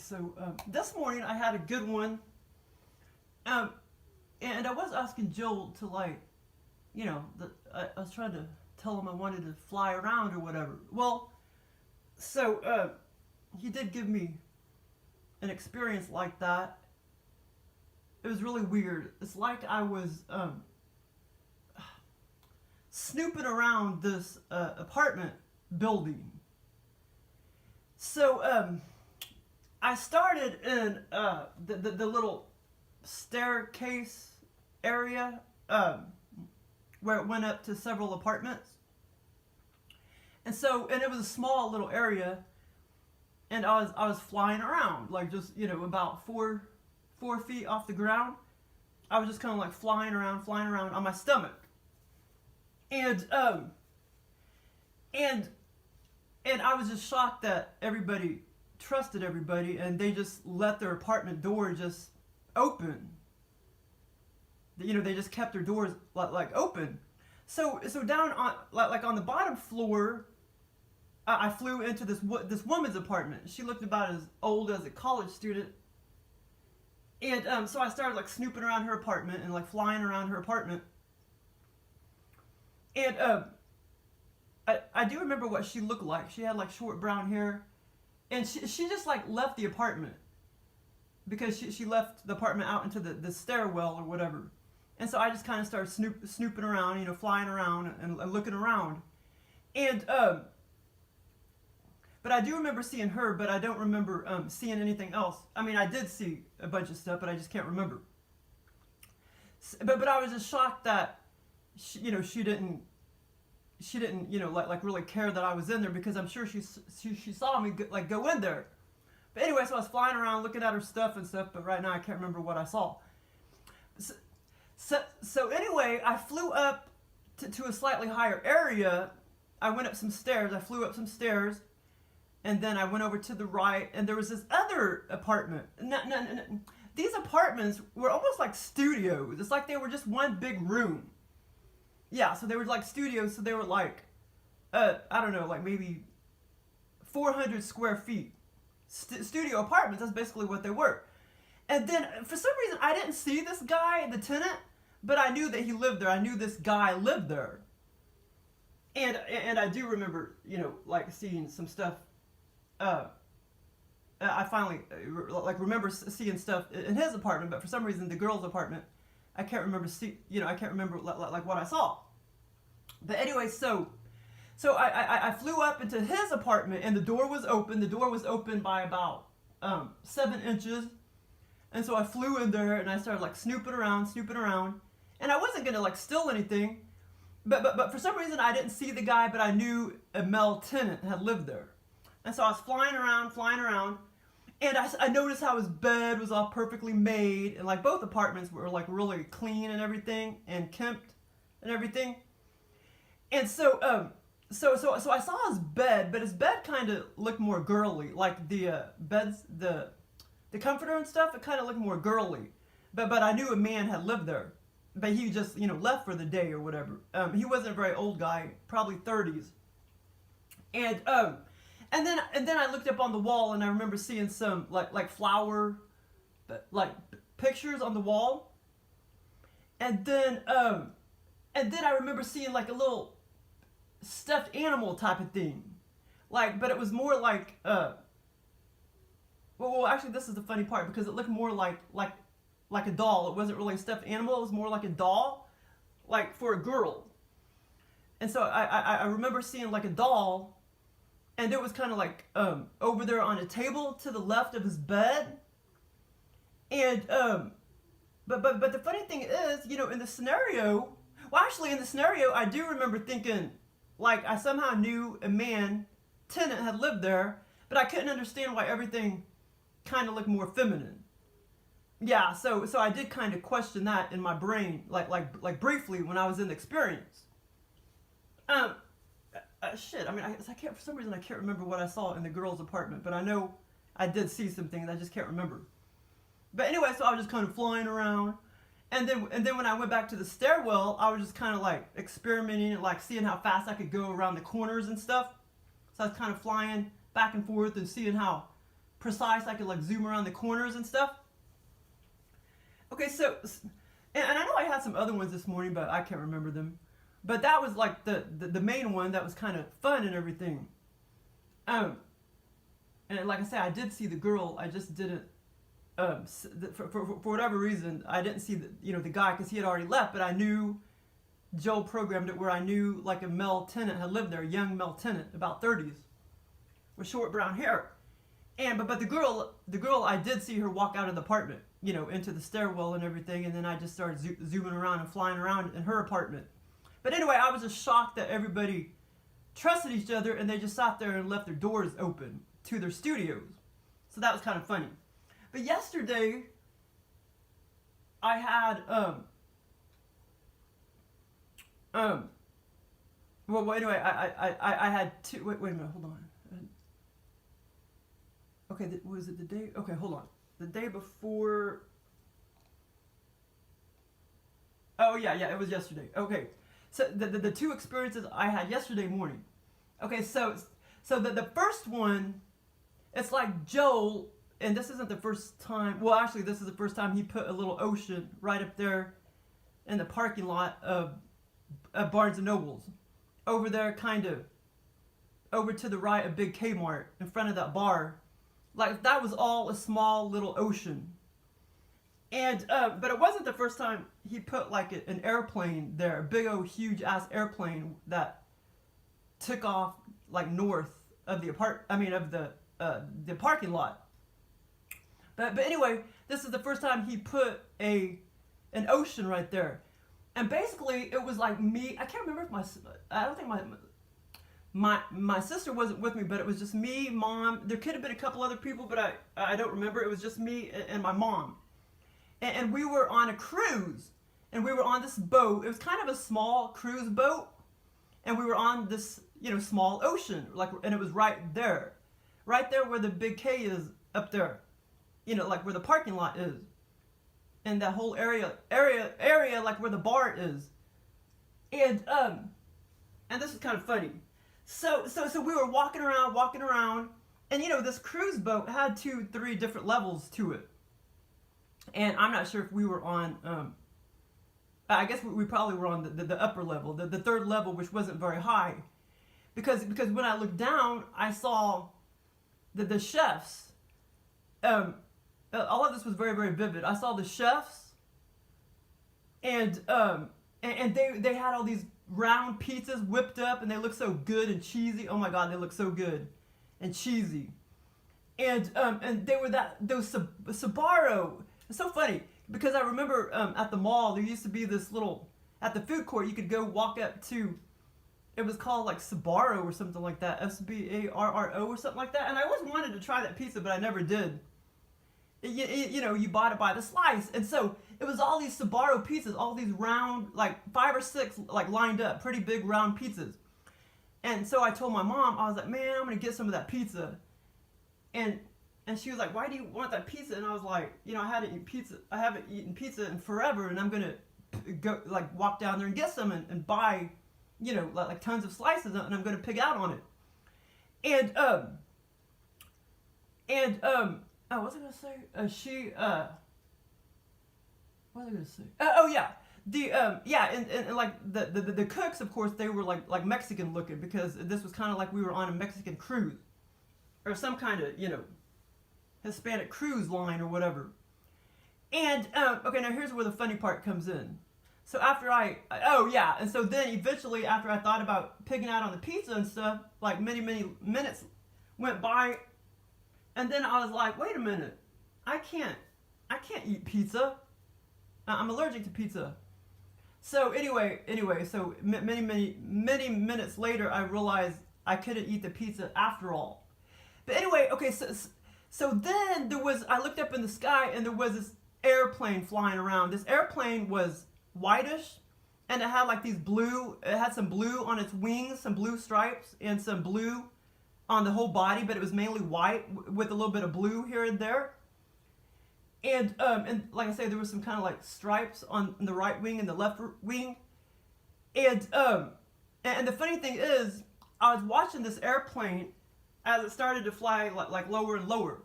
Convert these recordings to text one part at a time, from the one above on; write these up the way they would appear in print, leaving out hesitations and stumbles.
so this morning I had a good one, and I was asking Joel to like, I was trying to tell him I wanted to fly around or whatever. Well, so he did give me an experience like that. It was really weird. It's like I was snooping around this apartment building. So I started in the little staircase area where it went up to several apartments. And it was a small little area, and I was flying around, like just, about four feet off the ground. I was just kind of like flying around on my stomach. And I was just shocked that everybody trusted everybody, and they just let their apartment door just open. They just kept their doors like open. So down on like on the bottom floor, I flew into this woman's apartment. She looked about as old as a college student. And so I started like snooping around her apartment and like flying around her apartment. And I do remember what she looked like. She had like short brown hair, and she just like left the apartment because she left the apartment out into the stairwell or whatever. And so I just kind of started snooping around, flying around and looking around. And but I do remember seeing her, but I don't remember seeing anything else. I mean, I did see a bunch of stuff, but I just can't remember. But I was just shocked that she didn't like really care that I was in there, because I'm sure she saw me go in there. But anyway, so I was flying around looking at her stuff and stuff, but right now I can't remember what I saw. So anyway, I flew up to a slightly higher area. I went up some stairs. I flew up some stairs, and then I went over to the right, and there was this other apartment. These apartments were almost like studios. It's like they were just one big room. Yeah, so they were like studios, so they were like, I don't know, like maybe 400 square feet. Studio apartments, that's basically what they were. And then, for some reason, I didn't see this guy, the tenant, but I knew that he lived there. I knew this guy lived there. And I do remember, like seeing some stuff. I finally, remember seeing stuff in his apartment, but for some reason, the girl's apartment, I can't remember like what I saw. But anyway, so I flew up into his apartment, and the door was open. The door was open by about 7 inches. And so I flew in there, and I started like snooping around. And I wasn't gonna like steal anything, but for some reason I didn't see the guy, but I knew a male tenant had lived there. And so I was flying around, and I noticed how his bed was all perfectly made, and like both apartments were like really clean and everything, and kempt and everything. And so I saw his bed, but his bed kind of looked more girly, like the beds, the comforter and stuff. It kind of looked more girly, but I knew a man had lived there, but he just left for the day or whatever. He wasn't a very old guy, probably 30s. And then I looked up on the wall, and I remember seeing some like flower, like pictures on the wall. And then I remember seeing like a little stuffed animal type of thing, but it was more like well, actually, this is the funny part, because it looked more like a doll. It wasn't really a stuffed animal. It was more like a doll, like for a girl. And so I remember seeing like a doll, and it was kind of like over there on a table to the left of his bed. And but the funny thing is, in the scenario, I do remember thinking like I somehow knew a man tenant had lived there, but I couldn't understand why everything kind of looked more feminine. Yeah, so I did kind of question that in my brain, like briefly when I was in the experience. Shit, I mean, I can't, for some reason I can't remember what I saw in the girl's apartment, but I know I did see some things, I just can't remember. But anyway, so I was just kind of flying around, and then when I went back to the stairwell, I was just kind of like experimenting and like seeing how fast I could go around the corners and stuff. So I was kind of flying back and forth and seeing how precise. I could like zoom around the corners and stuff. Okay, so, and I know I had some other ones this morning, but I can't remember them. But that was like the main one that was kind of fun and everything. And like I said, I did see the girl. I just didn't, for whatever reason, I didn't see the guy because he had already left. But I knew Joel programmed it where I knew like a male tenant had lived there, a young male tenant, about 30s, with short brown hair. And but the girl, I did see her walk out of the apartment, into the stairwell and everything. And then I just started zooming around and flying around in her apartment. But anyway, I was just shocked that everybody trusted each other and they just sat there and left their doors open to their studios. So that was kind of funny. But yesterday, I had, well, anyway, I had two, wait a minute, hold on. Okay, was it the day, okay, hold on. The day before, oh yeah, it was yesterday, okay. So the two experiences I had yesterday morning. Okay, so the first one, it's like Joel, and this isn't the first time, well actually this is the first time he put a little ocean right up there in the parking lot of Barnes & Noble's. Over there kind of, over to the right, a big Kmart in front of that bar. Like that was all a small little ocean. And, but it wasn't the first time he put like an airplane there, a big old huge ass airplane that took off like north of the the parking lot. But anyway, this is the first time he put an ocean right there. And basically it was like me, I can't remember if I don't think my sister wasn't with me, but it was just me, mom, there could have been a couple other people, but I don't remember. It was just me and my mom. And we were on a cruise, and we were on this boat. It was kind of a small cruise boat, and we were on this, small ocean, and it was right there where the big K is up there, like where the parking lot is, and that whole area, like where the bar is, and this is kind of funny. So we were walking around, and this cruise boat had 2-3 different levels to it. And I'm not sure if we were on, I guess we probably were on the upper level, the third level, which wasn't very high. Because when I looked down, I saw the chefs. All of this was very, very vivid. I saw the chefs, and they had all these round pizzas whipped up, and they looked so good and cheesy. Oh my God, they looked so good and cheesy. And they were those Sbarro. It's so funny because I remember at the mall there used to be this little, at the food court you could go walk up to, it was called like Sbarro or something like that, Sbarro or something like that, and I always wanted to try that pizza but I never did. You bought it by the slice, and so it was all these Sbarro pizzas, all these round, like 5 or 6 like lined up, pretty big round pizzas. And so I told my mom, I was like, man, I'm gonna get some of that pizza. And she was like, why do you want that pizza? And I was like, I hadn't eaten pizza. I haven't eaten pizza in forever, and I'm gonna go like walk down there and get some and buy, like tons of slices, and I'm gonna pig out on it. And what was I gonna say? What was I gonna say? Oh yeah, and like the cooks, of course, they were like Mexican looking because this was kind of like we were on a Mexican cruise or some kind of Hispanic cruise line or whatever. And okay, now here's where the funny part comes in. So after and so then eventually after I thought about pigging out on the pizza and stuff, like many minutes went by, and then I was like, wait a minute, I can't eat pizza. I'm allergic to pizza. So anyway, so many minutes later I realized I couldn't eat the pizza after all. But anyway, okay, so then I looked up in the sky and there was this airplane flying around. This airplane was whitish, and it had like it had some blue on its wings, some blue stripes, and some blue on the whole body, but it was mainly white with a little bit of blue here and there. And like I say, there was some kind of like stripes on the right wing and the left wing. And the funny thing is, I was watching this airplane as it started to fly like lower and lower.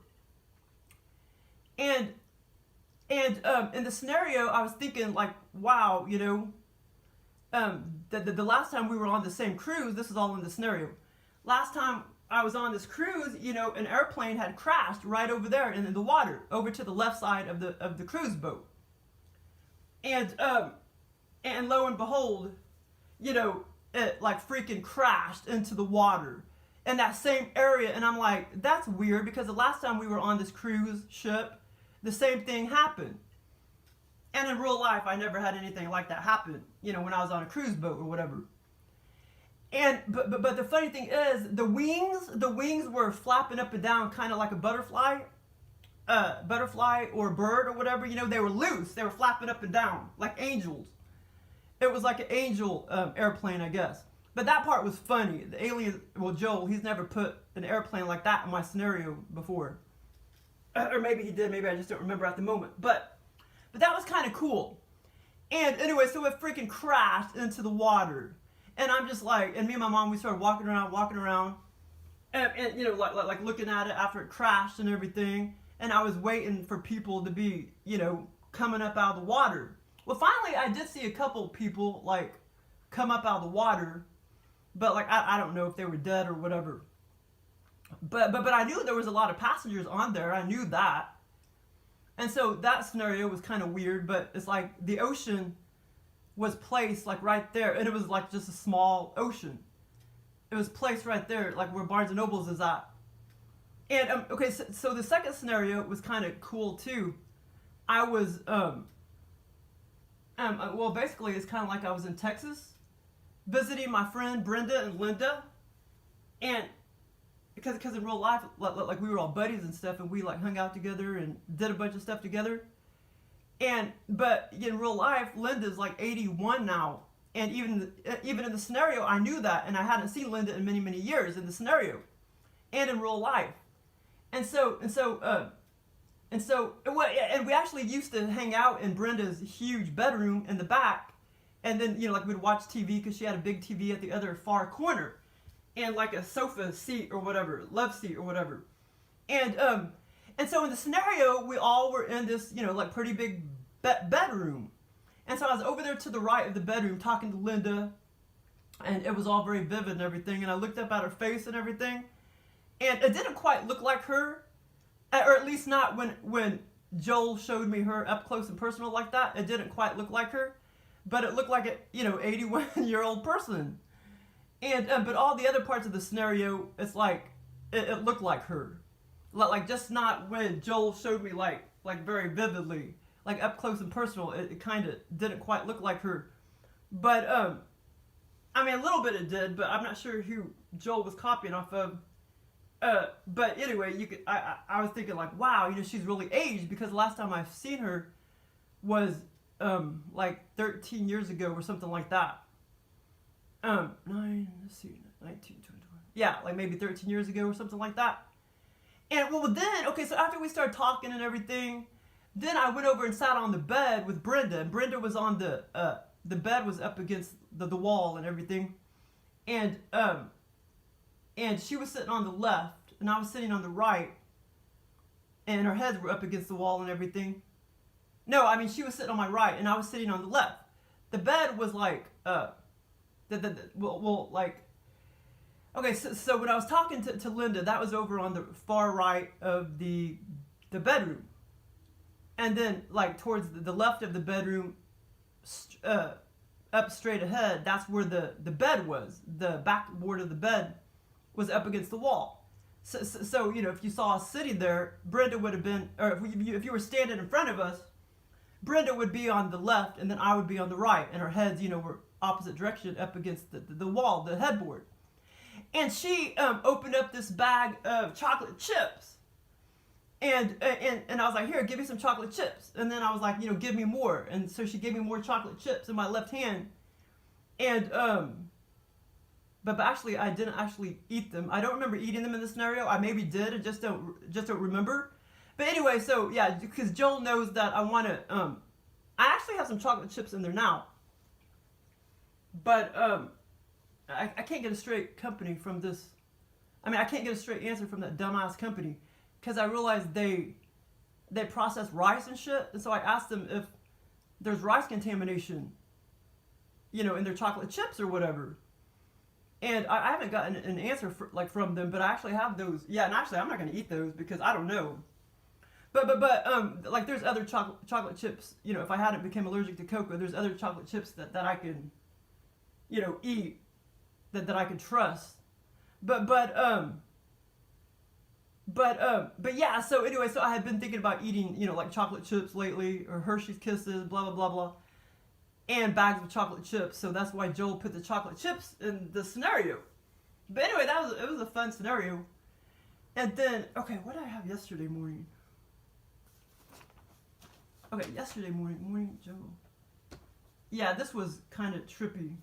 And in the scenario, I was thinking like, wow, you know, the last time we were on the same cruise, this is all in the scenario. Last time I was on this cruise, you know, an airplane had crashed right over there in the water, over to the left side of the cruise boat. And lo and behold, you know, it like freaking crashed into the water in that same area. And I'm like, that's weird, because the last time we were on this cruise ship, the same thing happened. And in real life, I never had anything like that happen, you know, when I was on a cruise boat or whatever. And but the funny thing is, the wings were flapping up and down, kind of like a butterfly or bird or whatever. You know, they were loose. They were flapping up and down like angels. It was like an angel airplane, I guess. But that part was funny. The alien, well, Joel, he's never put an airplane like that in my scenario before. Or maybe he did. Maybe I just don't remember at the moment. But that was kind of cool. And anyway, so it freaking crashed into the water. And I'm just like, and me and my mom, we started walking around. And you know, like looking at it after it crashed and everything. And I was waiting for people to be, you know, coming up out of the water. Well, finally, I did see a couple people, like, come up out of the water. But, like, I don't know if they were dead or whatever. But I knew there was a lot of passengers on there. I knew that. And so that scenario was kind of weird. But it's like the ocean was placed, like, right there. And it was, like, just a small ocean. It was placed right there, like, where Barnes & Noble's is at. And, okay, so the second scenario was kind of cool, too. I was, well, basically, it's kind of like I was in Texas, visiting my friend Brenda and Linda, and because in real life, like we were all buddies and stuff, and we like hung out together and did a bunch of stuff together. But in real life, Linda's like 81 now, and even in the scenario, I knew that, and I hadn't seen Linda in many years in the scenario, and in real life, and we actually used to hang out in Brenda's huge bedroom in the back, and then, you know, like we'd watch TV because she had a big TV at the other far corner, and like a sofa seat or whatever, love seat or whatever, and so in the scenario, we all were in this, you know, like pretty big bedroom, and so I was over there to the right of the bedroom talking to Linda, and it was all very vivid and everything, and I looked up at her face and everything, and it didn't quite look like her. Or at least not when Joel showed me her up close and personal like that. It didn't quite look like her, but it looked like a, you know, 81-year-old person. And but all the other parts of the scenario, it's like it looked like her, like just not when Joel showed me like very vividly, like up close and personal. It kind of didn't quite look like her, but I mean a little bit it did, but I'm not sure who Joel was copying off of. But anyway, I was thinking like, wow, you know, she's really aged, because the last time I've seen her was like 13 years ago or something like that. 19, 20, yeah, like maybe 13 years ago or something like that. And well, then, okay, so after we started talking and everything, then I went over and sat on the bed with Brenda, and Brenda was on the bed was up against the wall and everything, and she was sitting on the left, and I was sitting on the right, and her heads were up against the wall and everything. No, I mean, she was sitting on my right, and I was sitting on the left. The bed was like, like, okay, so when I was talking to Linda, that was over on the far right of the bedroom. And then, like, towards the left of the bedroom, up straight ahead, that's where the bed was. The backboard of the bed was up against the wall. So you know, if you saw us sitting there, Brenda would have been, or if you were standing in front of us, Brenda would be on the left, and then I would be on the right, and our heads, you know, were opposite direction up against the wall, the headboard. And she opened up this bag of chocolate chips, and I was like, here, give me some chocolate chips. And then I was like, you know, give me more. And so she gave me more chocolate chips in my left hand, and but actually, I didn't actually eat them. I don't remember eating them in the scenario. I maybe did, and just don't remember. But anyway, so yeah, because Joel knows that I want to. I actually have some chocolate chips in there now. But I can't get a straight company from this. I mean, I can't get a straight answer from that dumbass company, because I realized they they process rice and shit. And so I asked them if there's rice contamination, you know, in their chocolate chips or whatever. And I haven't gotten an answer from them, but I actually have those. Yeah, and actually I'm not going to eat those because I don't know. But like there's other chocolate chips, you know, if I hadn't become allergic to cocoa, there's other chocolate chips that I can, you know, eat that I can trust. But yeah, so anyway, so I had been thinking about eating, you know, like chocolate chips lately, or Hershey's Kisses, blah, blah, blah, blah, and bags of chocolate chips. So that's why Joel put the chocolate chips in the scenario. But anyway, it was a fun scenario. And then, okay, what did I have yesterday morning? Okay, yesterday morning Joel. Yeah, this was kind of trippy.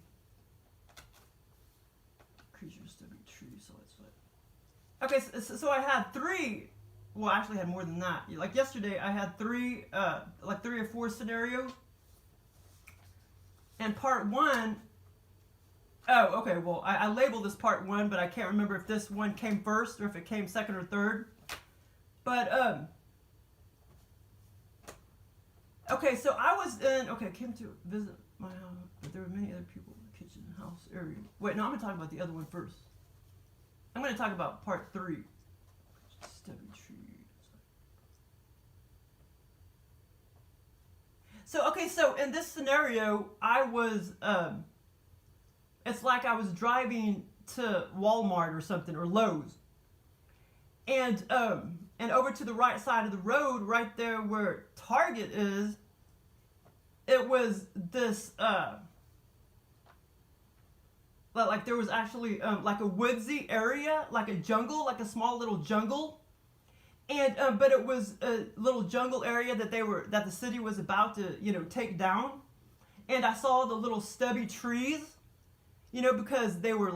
Creatures to be true, so it's like. Okay, so I had three, well, I actually had more than that. Like yesterday, I had three or four scenarios. And part one, oh, okay, well, I labeled this part one, but I can't remember if this one came first or if it came second or third. But, okay, so I came to visit my house, but there were many other people in the kitchen and house area. Wait, no, I'm going to talk about the other one first. I'm going to talk about part three. Stubby tree. So, okay, so in this scenario, I was, it's like I was driving to Walmart or something, or Lowe's. And over to the right side of the road, right there where Target is, it was this, like there was actually like a woodsy area, like a jungle, like a small little jungle, and but it was a little jungle area that the city was about to, you know, take down, and I saw the little stubby trees, you know, because they were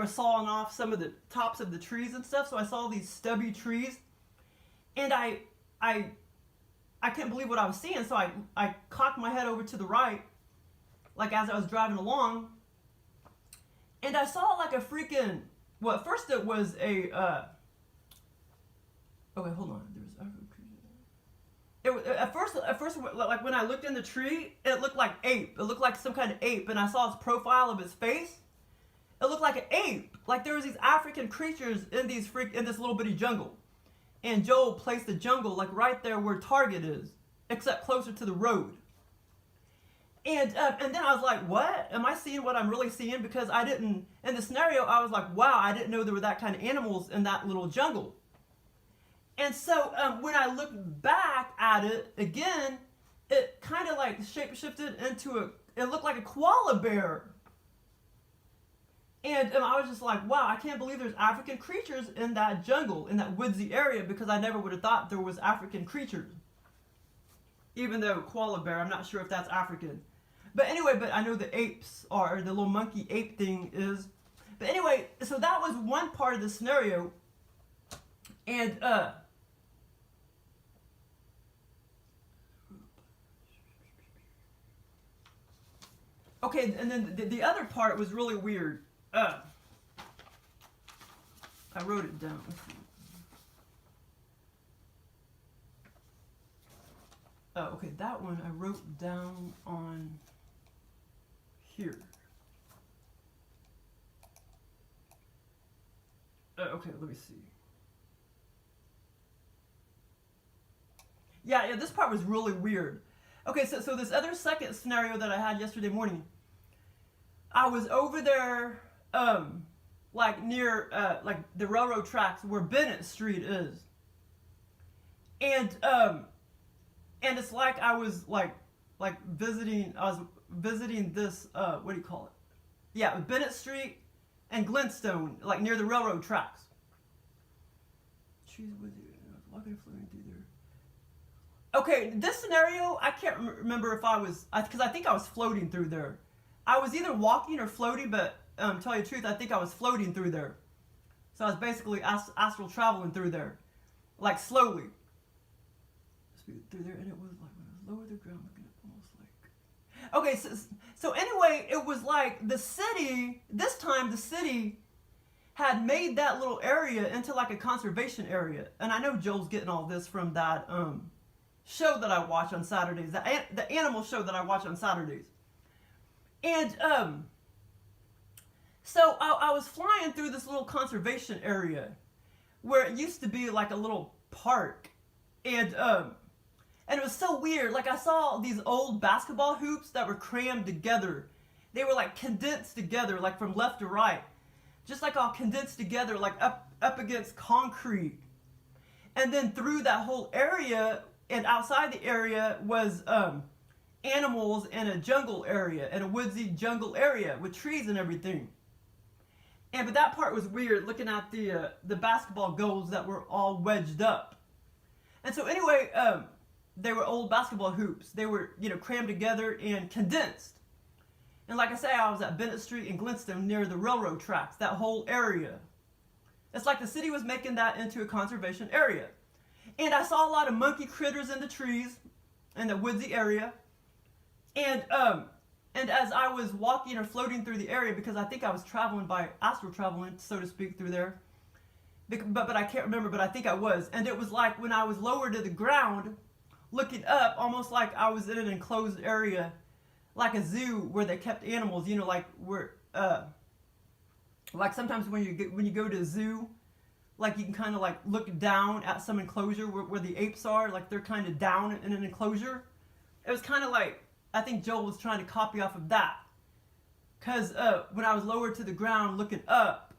sawing off some of the tops of the trees and stuff, so I saw these stubby trees, and I couldn't believe what I was seeing, so I cocked my head over to the right, like as I was driving along. And I saw like a freaking, well, at first it was a, okay, hold on, at first, like when I looked in the tree, it looked like ape. It looked like some kind of ape, and I saw its profile of its face. It looked like an ape. Like there was these African creatures in this little bitty jungle. And Joel placed the jungle like right there where Target is, except closer to the road. And then I was like, what? Am I seeing what I'm really seeing? Because I didn't, in the scenario, I was like, wow, I didn't know there were that kind of animals in that little jungle. And so when I looked back at it again, it kind of like shape-shifted into it looked like a koala bear. And I was just like, wow, I can't believe there's African creatures in that jungle, in that woodsy area, because I never would have thought there was African creatures. Even though koala bear, I'm not sure if that's African. But anyway, but I know the apes are, the little monkey ape thing is. But anyway, so that was one part of the scenario. And, okay, and then the other part was really weird. I wrote it down. Let's see. Oh, okay, that one I wrote down on here. Okay, let me see. Yeah, this part was really weird. Okay, so this other second scenario that I had yesterday morning, I was over there, like near, like the railroad tracks where Bennett Street is. And it's like I was visiting this, what do you call it? Yeah, Bennett Street and Glintstone, like near the railroad tracks. Trees with you, walking, floating through there. Okay, this scenario, I can't remember if I was, because I think I was floating through there. I was either walking or floating, but to tell you the truth, I think I was floating through there. So I was basically astral traveling through there, like slowly. Through there, and it was like when I was lower the ground, looking at almost like. Okay, so anyway, it was like the city. This time, the city had made that little area into like a conservation area. And I know Joel's getting all this from that show that I watch on Saturdays, the animal show that I watch on Saturdays. And so I was flying through this little conservation area where it used to be like a little park. And it was so weird. Like, I saw these old basketball hoops that were crammed together. They were like condensed together, like from left to right. Just like all condensed together, like up against concrete. And then through that whole area and outside the area was animals in a jungle area, in a woodsy jungle area with trees and everything. But that part was weird, looking at the basketball goals that were all wedged up. And so anyway, they were old basketball hoops. They were, crammed together and condensed. And like I say, I was at Bennett Street in Glenstone near the railroad tracks, that whole area. It's like the city was making that into a conservation area. And I saw a lot of monkey critters in the trees in the woodsy area. And as I was walking or floating through the area, because I think I was traveling by astral traveling, so to speak, through there. But I can't remember, but I think I was. And it was like when I was lower to the ground, looking up, almost like I was in an enclosed area, like a zoo where they kept animals, like where, like sometimes when you go to a zoo, like you can kind of like look down at some enclosure where the apes are, like they're kind of down in an enclosure. It was kind of like, I think Joel was trying to copy off of that. Because when I was lower to the ground looking up,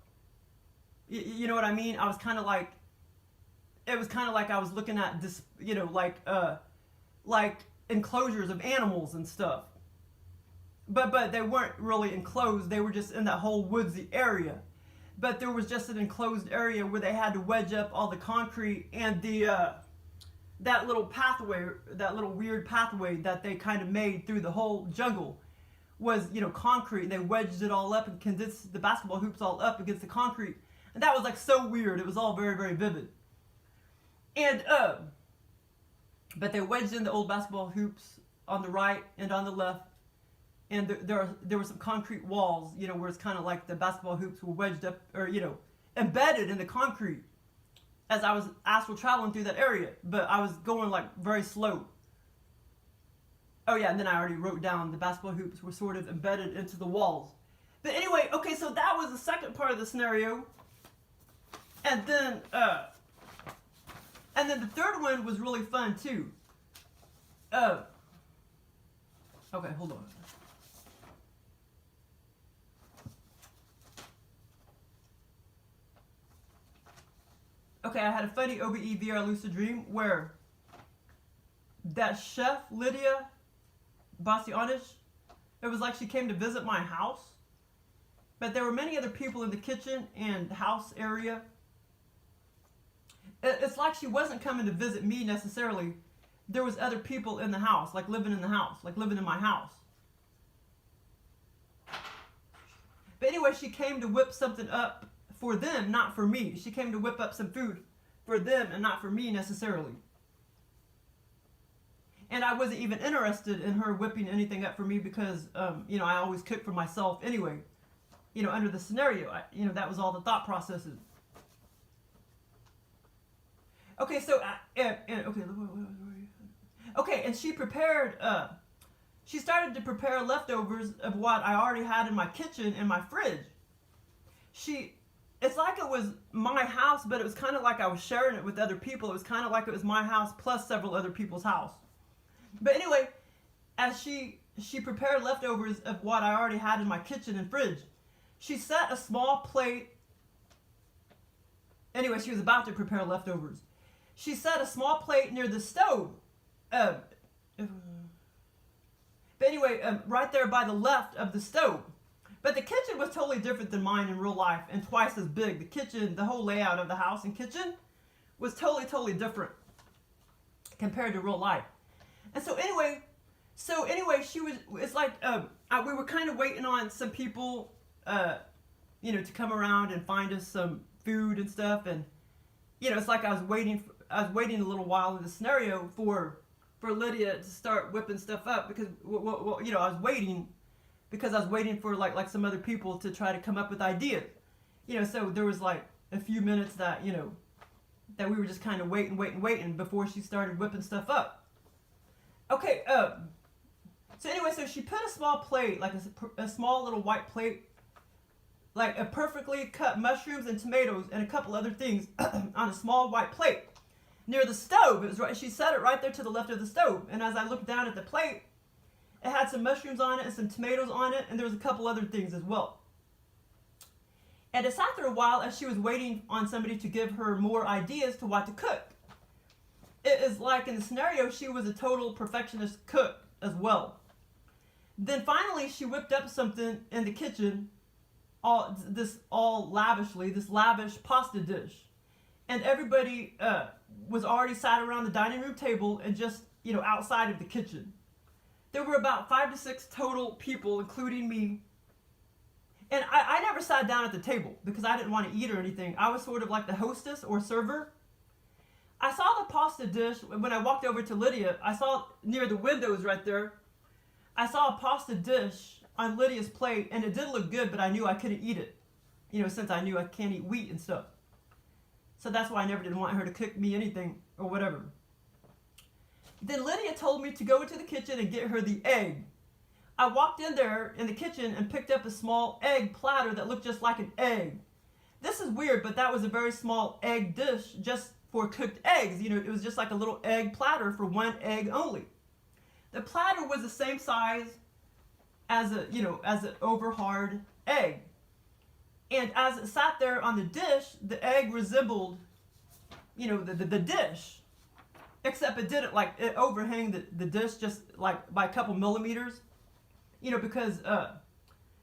you know what I mean? I was kind of like, it was kind of like I was looking at this, like enclosures of animals and stuff. But they weren't really enclosed. They were just in that whole woodsy area. But there was just an enclosed area where they had to wedge up all the concrete and that little pathway, that little weird pathway that they kind of made through the whole jungle was, concrete. And they wedged it all up and condensed the basketball hoops all up against the concrete. And that was like so weird. It was all very, very vivid. And, but they wedged in the old basketball hoops on the right and on the left. And there were some concrete walls, where it's kind of like the basketball hoops were wedged up, or, embedded in the concrete as I was astral traveling through that area. But I was going like very slow. Oh yeah, and then I already wrote down the basketball hoops were sort of embedded into the walls. But anyway, okay, so that was the second part of the scenario. And then the third one was really fun too. Okay, hold on. Okay, I had a funny OBE VR lucid dream where that chef, Lydia Bastianish, it was like she came to visit my house. But there were many other people in the kitchen and house area. It's like she wasn't coming to visit me necessarily. There was other people in the house, like living in the house, like living in my house. But anyway, she came to whip something up for them, not for me. She came to whip up some food for them and not for me necessarily. And I wasn't even interested in her whipping anything up for me because, I always cook for myself anyway. Under the scenario, that was all the thought processes. Okay, so, and she prepared, she started to prepare leftovers of what I already had in my kitchen and my fridge. It's like it was my house, but it was kind of like I was sharing it with other people. It was kind of like it was my house plus several other people's house. But anyway, as she prepared leftovers of what I already had in my kitchen and fridge, she set a small plate. Anyway, she was about to prepare leftovers. She set a small plate near the stove. But anyway, right there by the left of the stove. But the kitchen was totally different than mine in real life and twice as big. The kitchen, the whole layout of the house and kitchen was totally, totally different compared to real life. And so anyway, it's like, we were kind of waiting on some people, to come around and find us some food and stuff. And, it's like I was waiting a little while in the scenario for Lydia to start whipping stuff up because, I was waiting because I was waiting for like some other people to try to come up with ideas. So there was like a few minutes that, that we were just kind of waiting before she started whipping stuff up. Okay, so anyway, so she put a small plate, like a small little white plate, like a perfectly cut mushrooms and tomatoes and a couple other things on a small white plate near the stove. It was right. She set it right there to the left of the stove. And as I looked down at the plate, it had some mushrooms on it and some tomatoes on it, and there was a couple other things as well. And it sat there a while as she was waiting on somebody to give her more ideas to what to cook. It is like in the scenario, she was a total perfectionist cook as well. Then finally, she whipped up something in the kitchen, this lavish pasta dish. And everybody was already sat around the dining room table and just, outside of the kitchen. There were about 5 to 6 total people, including me. And I never sat down at the table because I didn't want to eat or anything. I was sort of like the hostess or server. I saw the pasta dish when I walked over to Lydia. I saw near the windows right there. I saw a pasta dish on Lydia's plate, and it did look good, but I knew I couldn't eat it. Since I knew I can't eat wheat and stuff. So that's why I never did want her to cook me anything or whatever. Then Lydia told me to go into the kitchen and get her the egg. I walked in there in the kitchen and picked up a small egg platter that looked just like an egg. This is weird, but that was a very small egg dish just for cooked eggs. It was just like a little egg platter for one egg only. The platter was the same size as an over hard egg. And as it sat there on the dish, the egg resembled, the dish. Except it didn't, it overhang the dish just like by a couple millimeters. Because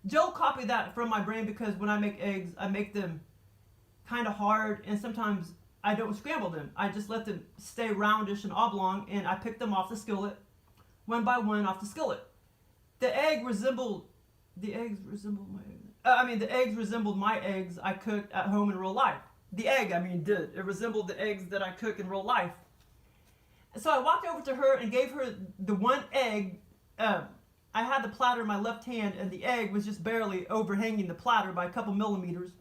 Joe copied that from my brain, because when I make eggs, I make them kind of hard, and sometimes I don't scramble them. I just let them stay roundish and oblong, and I pick them off the skillet, one by one off the skillet. The eggs resembled my eggs. The eggs resembled my eggs I cooked at home in real life. The egg, did. It resembled the eggs that I cook in real life. So I walked over to her and gave her the one egg. I had the platter in my left hand, and the egg was just barely overhanging the platter by a couple millimeters.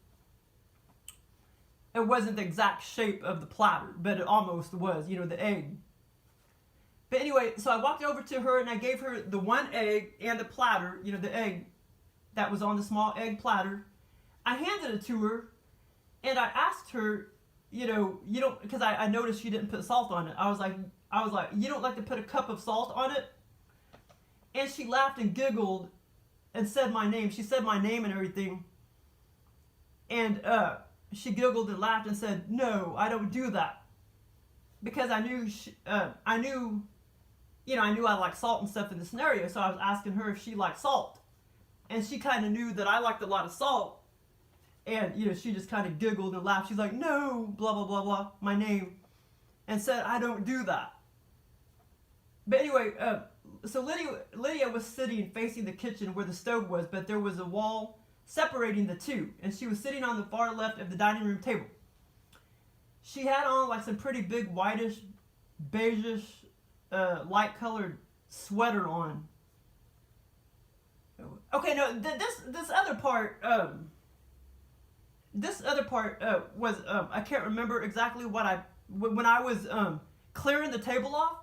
It wasn't the exact shape of the platter, but it almost was, the egg. But anyway, so I walked over to her and I gave her the one egg and the platter, the egg that was on the small egg platter. I handed it to her, and I asked her, because I noticed she didn't put salt on it. I was like, you don't like to put a cup of salt on it? And she laughed and giggled and said my name. She said my name and everything. And she giggled and laughed and said, "No, I don't do that." Because I knew I like salt and stuff in the scenario. So I was asking her if she liked salt. And she kind of knew that I liked a lot of salt. And, she just kind of giggled and laughed. She's like, "No, blah, blah, blah, blah, my name." And said, "I don't do that." But anyway, so Lydia was sitting facing the kitchen where the stove was, but there was a wall separating the two, and she was sitting on the far left of the dining room table. She had on some pretty big whitish, beigeish, light-colored sweater on. Okay, no, this other part was I can't remember exactly when I was clearing the table off.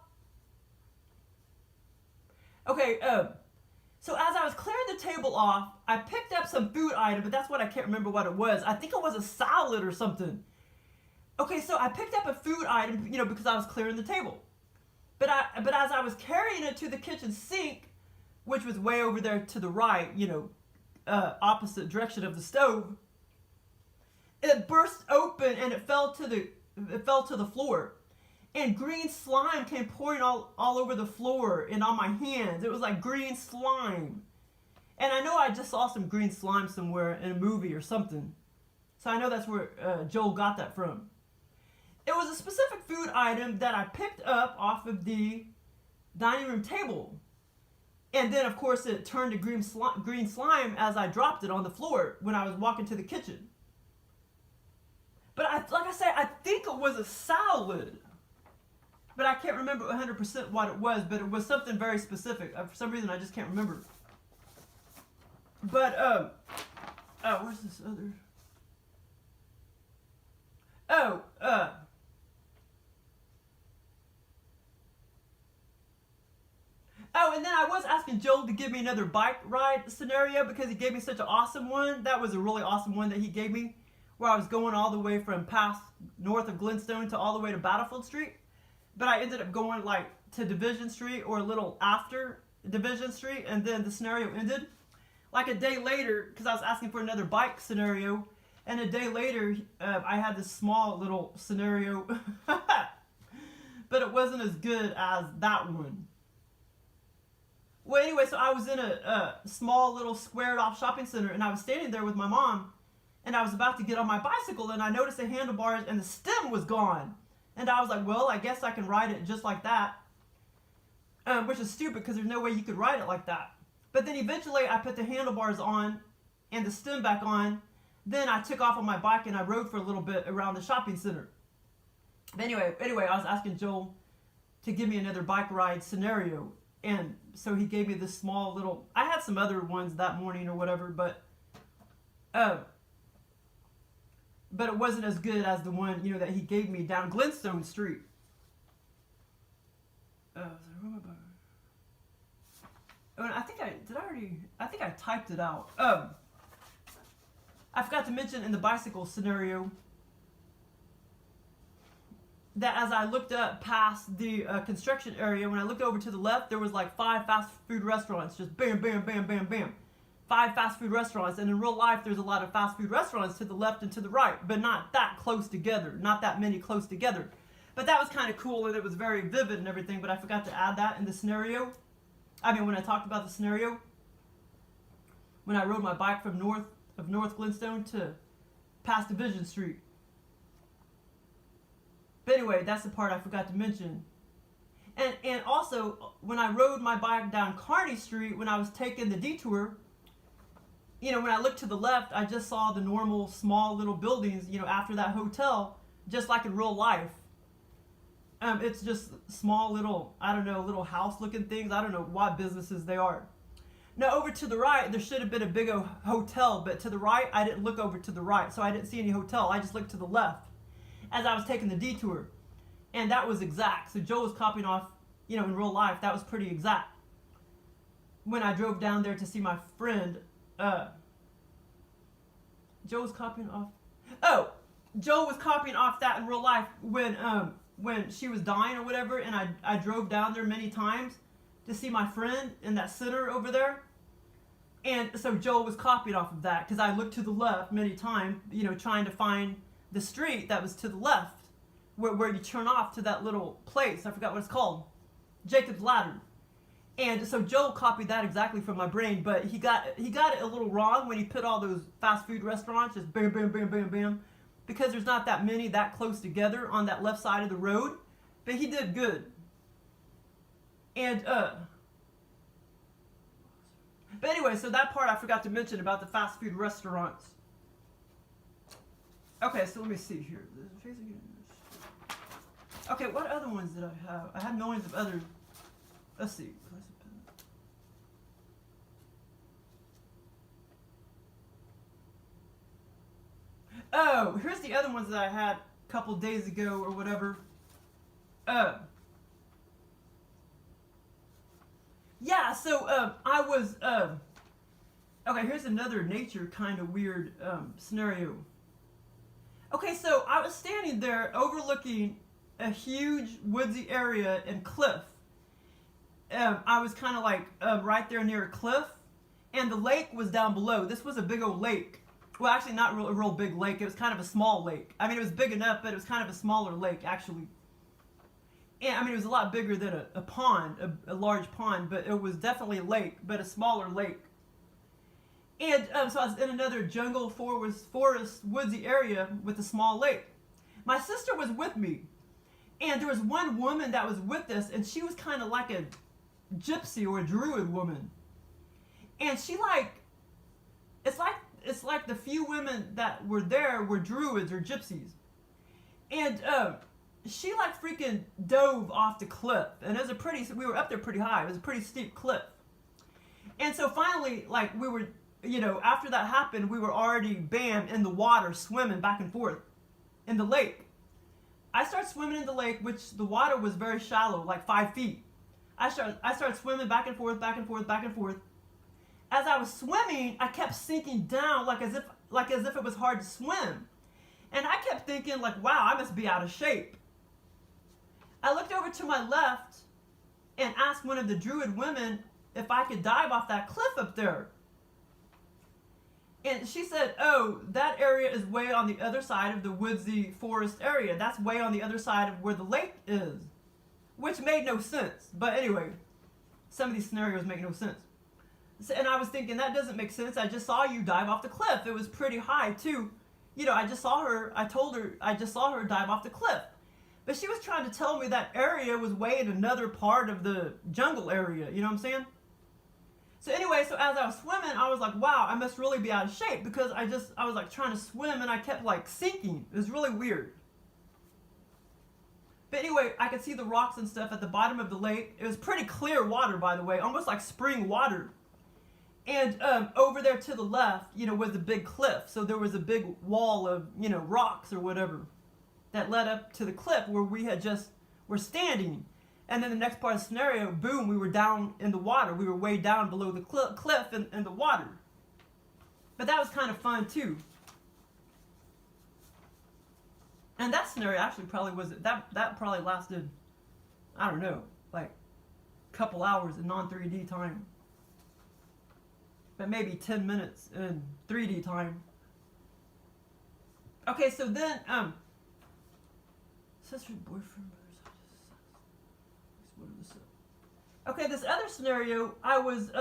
Okay, so as I was clearing the table off, I picked up some food item, but that's what I can't remember what it was. I think it was a salad or something. Okay, so I picked up a food item, because I was clearing the table. But as I was carrying it to the kitchen sink, which was way over there to the right, opposite direction of the stove, it burst open and it fell to the floor. And green slime came pouring all over the floor and on my hands. It was like green slime. And I know I just saw some green slime somewhere in a movie or something. So I know that's where Joel got that from. It was a specific food item that I picked up off of the dining room table. And then, of course, it turned to green slime as I dropped it on the floor when I was walking to the kitchen. But like I said, I think it was a salad. But I can't remember 100% what it was, but it was something very specific. For some reason, I just can't remember. But, where's this other? Oh, Oh, and then I was asking Joel to give me another bike ride scenario because he gave me such an awesome one. That was a really awesome one that he gave me, where I was going all the way from past north of Glenstone to all the way to Battlefield Street. But I ended up going like to Division Street or a little after Division Street, and then the scenario ended. Like a day later, because I was asking for another bike scenario, and a day later I had this small little scenario, but it wasn't as good as that one. Well, anyway, so I was in a small little squared off shopping center, and I was standing there with my mom, and I was about to get on my bicycle, and I noticed the handlebars and the stem was gone. And I was like, well, I guess I can ride it just like that. Which is stupid because there's no way you could ride it like that. But then eventually I put the handlebars on and the stem back on. Then I took off on my bike and I rode for a little bit around the shopping center. But anyway, I was asking Joel to give me another bike ride scenario. And so he gave me this small little, I had some other ones that morning or whatever, but it wasn't as good as the one, you know, that he gave me down Glenstone Street. I think I typed it out. I forgot to mention in the bicycle scenario that as I looked up past the construction area, when I looked over to the left, there was like 5 fast food restaurants, just bam, bam, bam, bam, bam. 5 fast food restaurants, and in real life there's a lot of fast food restaurants to the left and to the right, but not that close together, not that many close together. But that was kind of cool, and it was very vivid and everything, but I forgot to add that in the scenario. I mean, when I talked about the scenario, when I rode my bike from North Glenstone to past Division Street. But anyway, that's the part I forgot to mention. And also, when I rode my bike down Kearney Street, when I was taking the detour, you know, when I looked to the left, I just saw the normal small little buildings, you know, after that hotel, just like in real life. It's just small little, I don't know, little house looking things. I don't know what businesses they are. Now over to the right, there should have been a big hotel, but to the right, I didn't look over to the right, so I didn't see any hotel. I just looked to the left as I was taking the detour. And that was exact. So Joe was copying off, you know, in real life, that was pretty exact. When I drove down there to see my friend, Joe was copying off. Oh, Joe was copying off that in real life when she was dying or whatever, and I drove down there many times to see my friend in that center over there. And so Joe was copying off of that because I looked to the left many times, you know, trying to find the street that was to the left where you turn off to that little place. I forgot what it's called. Jacob's Ladder. And so Joe copied that exactly from my brain, but he got it a little wrong when he put all those fast food restaurants just bam, bam, bam, bam, bam, because there's not that many that close together on that left side of the road. But he did good. And but anyway, so that part I forgot to mention about the fast food restaurants. Okay, so let me see here. Okay, what other ones did I have? I had millions of other. Let's see. Oh, here's the other ones that I had a couple days ago or whatever. Yeah, so I was okay, here's another nature kind of weird scenario. Okay, so I was standing there overlooking a huge woodsy area and cliff. I was kind of like right there near a cliff, and the lake was down below. This was a big old lake. Well, actually not a real big lake. It was kind of a small lake. I mean, it was big enough, but it was kind of a smaller lake, actually. And I mean, it was a lot bigger than a pond, a large pond, but it was definitely a lake, but a smaller lake. And so I was in another jungle, forest, woodsy area with a small lake. My sister was with me, and there was one woman that was with us, and she was kind of like a gypsy or a druid woman. And she it's like the few women that were there were druids or gypsies. And she like freaking dove off the cliff, and it was we were up there pretty high. It was a pretty steep cliff. And so finally, like, we were, you know, after that happened, we were already, bam, in the water, swimming back and forth in the lake. I start swimming in the lake, which the water was very shallow, like 5 feet. I started swimming back and forth, back and forth, back and forth. As I was swimming, I kept sinking down like as if it was hard to swim. And I kept thinking like, wow, I must be out of shape. I looked over to my left and asked one of the Druid women if I could dive off that cliff up there. And she said, oh, that area is way on the other side of the woodsy forest area. That's way on the other side of where the lake is. Which made no sense. But anyway, some of these scenarios make no sense. So, and I was thinking, that doesn't make sense. I just saw you dive off the cliff. It was pretty high, too. You know, I just saw her, I told her, I just saw her dive off the cliff. But she was trying to tell me that area was way in another part of the jungle area. You know what I'm saying? So anyway, so as I was swimming, I was like, wow, I must really be out of shape because I was like trying to swim and I kept like sinking. It was really weird. But anyway, I could see the rocks and stuff at the bottom of the lake. It was pretty clear water, by the way, almost like spring water. And over there to the left, you know, was a big cliff. So there was a big wall of, you know, rocks or whatever that led up to the cliff where we had just were standing. And then the next part of the scenario, boom, we were down in the water. We were way down below the cliff in the water. But that was kind of fun too. And that scenario actually probably was, that probably lasted, I don't know, like a couple hours in non-3D time. But maybe 10 minutes in 3D time. Okay, so then, sister's boyfriend. Okay, this other scenario, I was,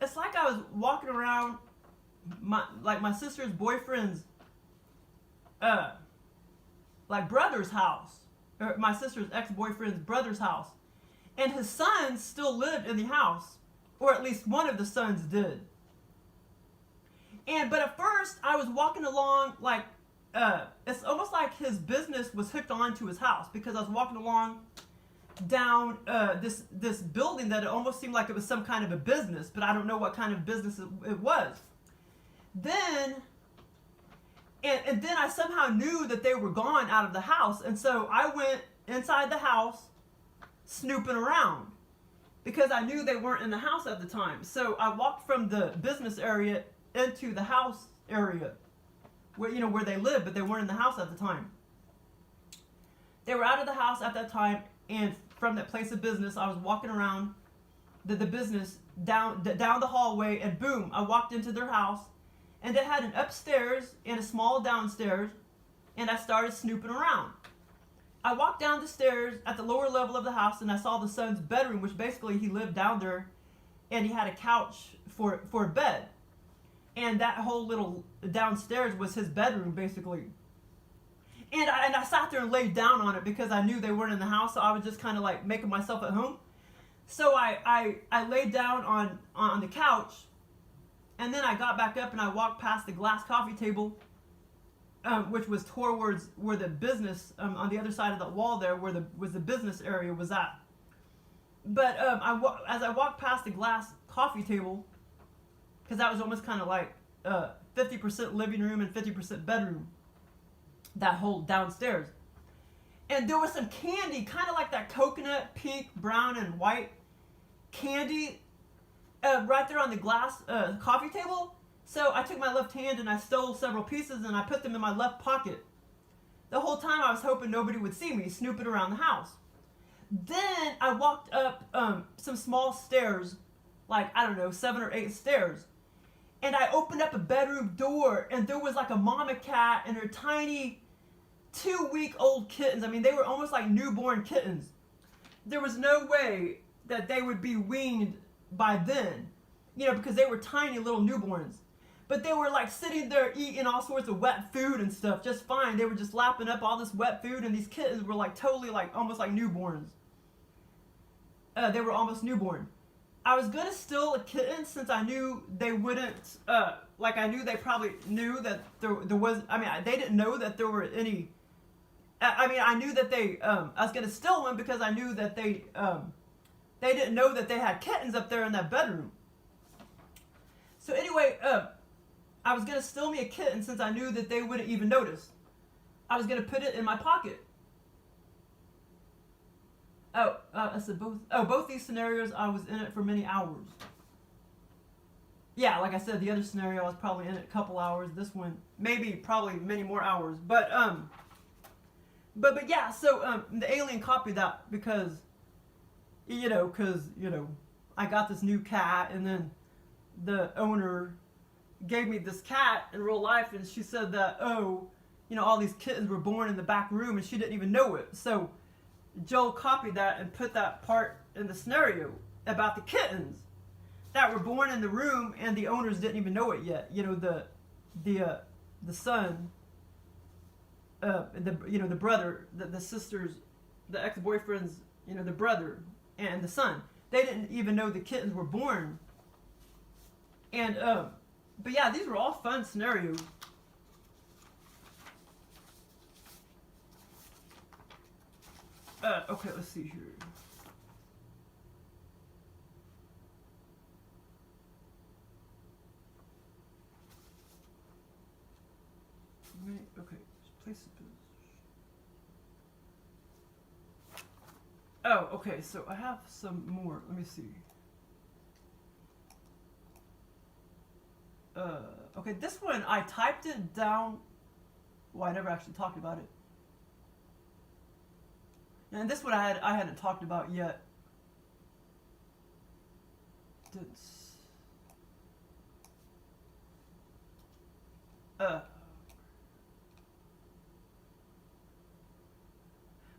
it's like I was walking around my sister's boyfriend's, like brother's house, or my sister's ex-boyfriend's brother's house, and his sons still lived in the house, or at least one of the sons did. But at first, I was walking along like, it's almost like his business was hooked on to his house, because I was walking along down this building that it almost seemed like it was some kind of a business, but I don't know what kind of business it was. Then, and then I somehow knew that they were gone out of the house, and so I went inside the house snooping around because I knew they weren't in the house at the time. So I walked from the business area into the house area where, you know, where they lived, but they weren't in the house at the time. They were out of the house at that time. And from that place of business, I was walking around the business down the hallway, and boom, I walked into their house, and it had an upstairs and a small downstairs, and I started snooping around. I walked down the stairs at the lower level of the house, and I saw the son's bedroom, which basically he lived down there, and he had a couch for a bed, and that whole little downstairs was his bedroom, basically. And I sat there and laid down on it because I knew they weren't in the house, so I was just kind of like making myself at home. So I laid down on the couch, and then I got back up and I walked past the glass coffee table, which was towards where the business, on the other side of the wall there, where the business area was at. But as I walked past the glass coffee table, because that was almost kind of like 50% living room and 50% bedroom, that whole downstairs. And there was some candy, kind of like that coconut, pink, brown, and white candy right there on the glass coffee table. So I took my left hand and I stole several pieces and I put them in my left pocket. The whole time I was hoping nobody would see me snooping around the house. Then I walked up some small stairs, like, I don't know, 7 or 8 stairs. And I opened up a bedroom door, and there was like a mama cat and her tiny 2-week-old kittens. I mean, they were almost like newborn kittens. There was no way that they would be weaned by then, you know, because they were tiny little newborns. But they were like sitting there eating all sorts of wet food and stuff just fine. They were just lapping up all this wet food, and these kittens were like totally like almost like newborns. They were almost newborn. I was going to steal a kitten since I knew they wouldn't, like I knew they probably knew that there was, I mean, they didn't know that there were any, I mean, I knew that I was going to steal one because I knew that they didn't know that they had kittens up there in that bedroom. So anyway, I was going to steal me a kitten since I knew that they wouldn't even notice. I was going to put it in my pocket. I said both. Oh, both these scenarios, I was in it for many hours. Yeah, like I said, the other scenario, I was probably in it a couple hours. This one, maybe, probably many more hours. But yeah. So the alien copied that because, I got this new cat, and then the owner gave me this cat in real life, and she said that all these kittens were born in the back room, and she didn't even know it. So Joel copied that and put that part in the scenario about the kittens that were born in the room, and the owners didn't even know it yet. The son, the brother, the sisters, the ex-boyfriends, the brother and the son. They didn't even know the kittens were born. And but yeah, these were all fun scenarios. Okay, let's see here. Okay, place. Oh, okay, so I have some more. Let me see. Okay, this one, I typed it down. Well, I never actually talked about it. And this one I hadn't talked about yet.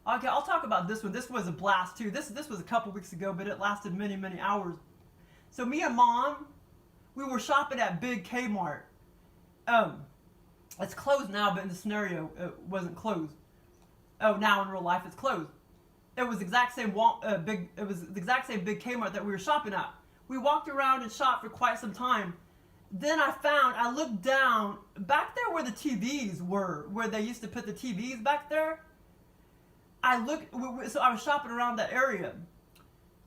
Okay, I'll talk about this one. This was a blast too. This was a couple weeks ago, but it lasted many, many hours. So me and Mom, we were shopping at Big Kmart. It's closed now, but in the scenario, it wasn't closed. Oh, now in real life, it's closed. It was the exact same big Kmart that we were shopping at. We walked around and shopped for quite some time. Then I looked down back there where the TVs were, where they used to put the TVs back there. So I was shopping around that area,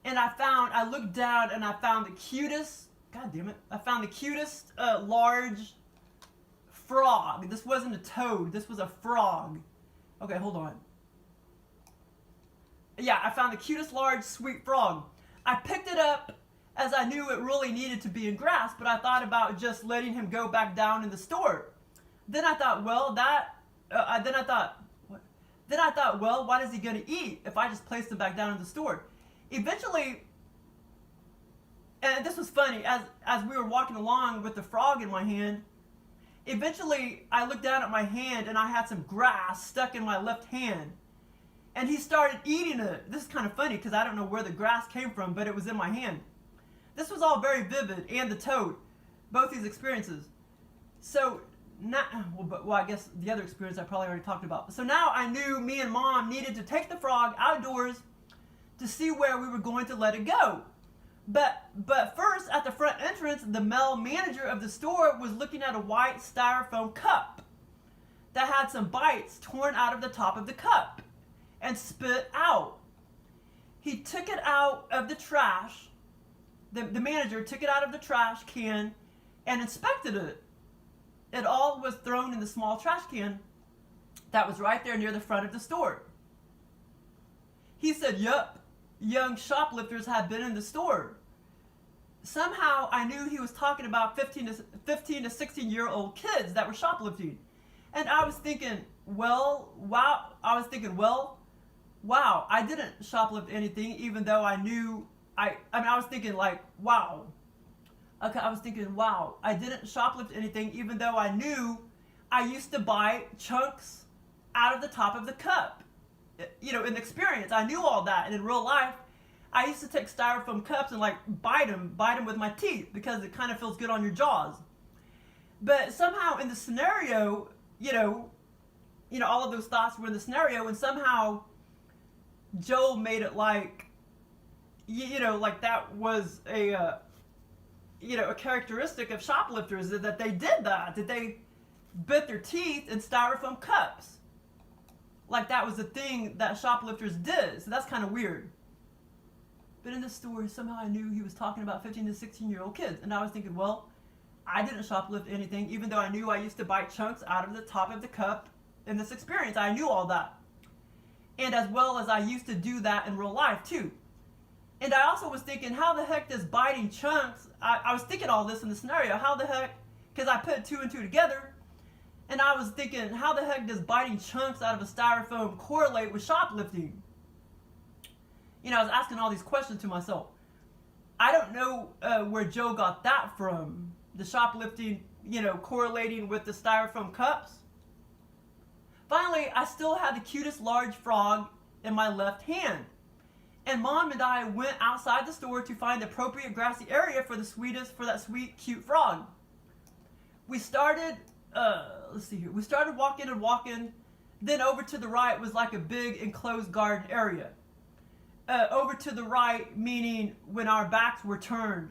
and I looked down and I found the cutest. God damn it! I found the cutest large frog. This wasn't a toad. This was a frog. Okay, hold on. Yeah, I found the cutest large sweet frog. I picked it up as I knew it really needed to be in grass, but I thought about just letting him go back down in the store. Then I thought, well, what is he going to eat if I just placed him back down in the store? Eventually, and this was funny, as we were walking along with the frog in my hand, eventually I looked down at my hand and I had some grass stuck in my left hand. And he started eating it. This is kind of funny because I don't know where the grass came from, but it was in my hand. This was all very vivid, and the toad, both these experiences. So, I guess the other experience I probably already talked about. So now I knew me and Mom needed to take the frog outdoors to see where we were going to let it go. But first, at the front entrance, the male manager of the store was looking at a white styrofoam cup that had some bites torn out of the top of the cup and spit out. He took it out of the trash. The manager took it out of the trash can and inspected it. It all was thrown in the small trash can that was right there near the front of the store. He said, yup, young shoplifters had been in the store. Somehow I knew he was talking about 15 to 16-year-old kids that were shoplifting. And I was thinking, wow, I didn't shoplift anything, even though I knew, I was thinking like, wow. Okay, I was thinking, wow, I didn't shoplift anything, even though I knew I used to buy chunks out of the top of the cup. In experience, I knew all that. And in real life, I used to take styrofoam cups and like bite them with my teeth because it kind of feels good on your jaws. But somehow in the scenario, all of those thoughts were in the scenario, and somehow Joel made it like, like that was a characteristic of shoplifters, that they did that they bit their teeth in styrofoam cups. Like that was a thing that shoplifters did. So that's kind of weird. But in the story, somehow I knew he was talking about 15 to 16-year-old kids. And I was thinking, well, I didn't shoplift anything, even though I knew I used to bite chunks out of the top of the cup in this experience. I knew all that. And as well as I used to do that in real life too. And I also was thinking, how the heck does biting chunks, I was thinking all this in the scenario, how the heck, because I put 2 and 2 together, and I was thinking, how the heck does biting chunks out of a styrofoam correlate with shoplifting? You know, I was asking all these questions to myself. I don't know where Joe got that from. The shoplifting, you know, correlating with the styrofoam cups. Finally, I still had the cutest large frog in my left hand. And Mom and I went outside the store to find the appropriate grassy area for that sweet, cute frog. We started, let's see here. We started walking and walking. Then over to the right was like a big enclosed garden area. Over to the right, meaning when our backs were turned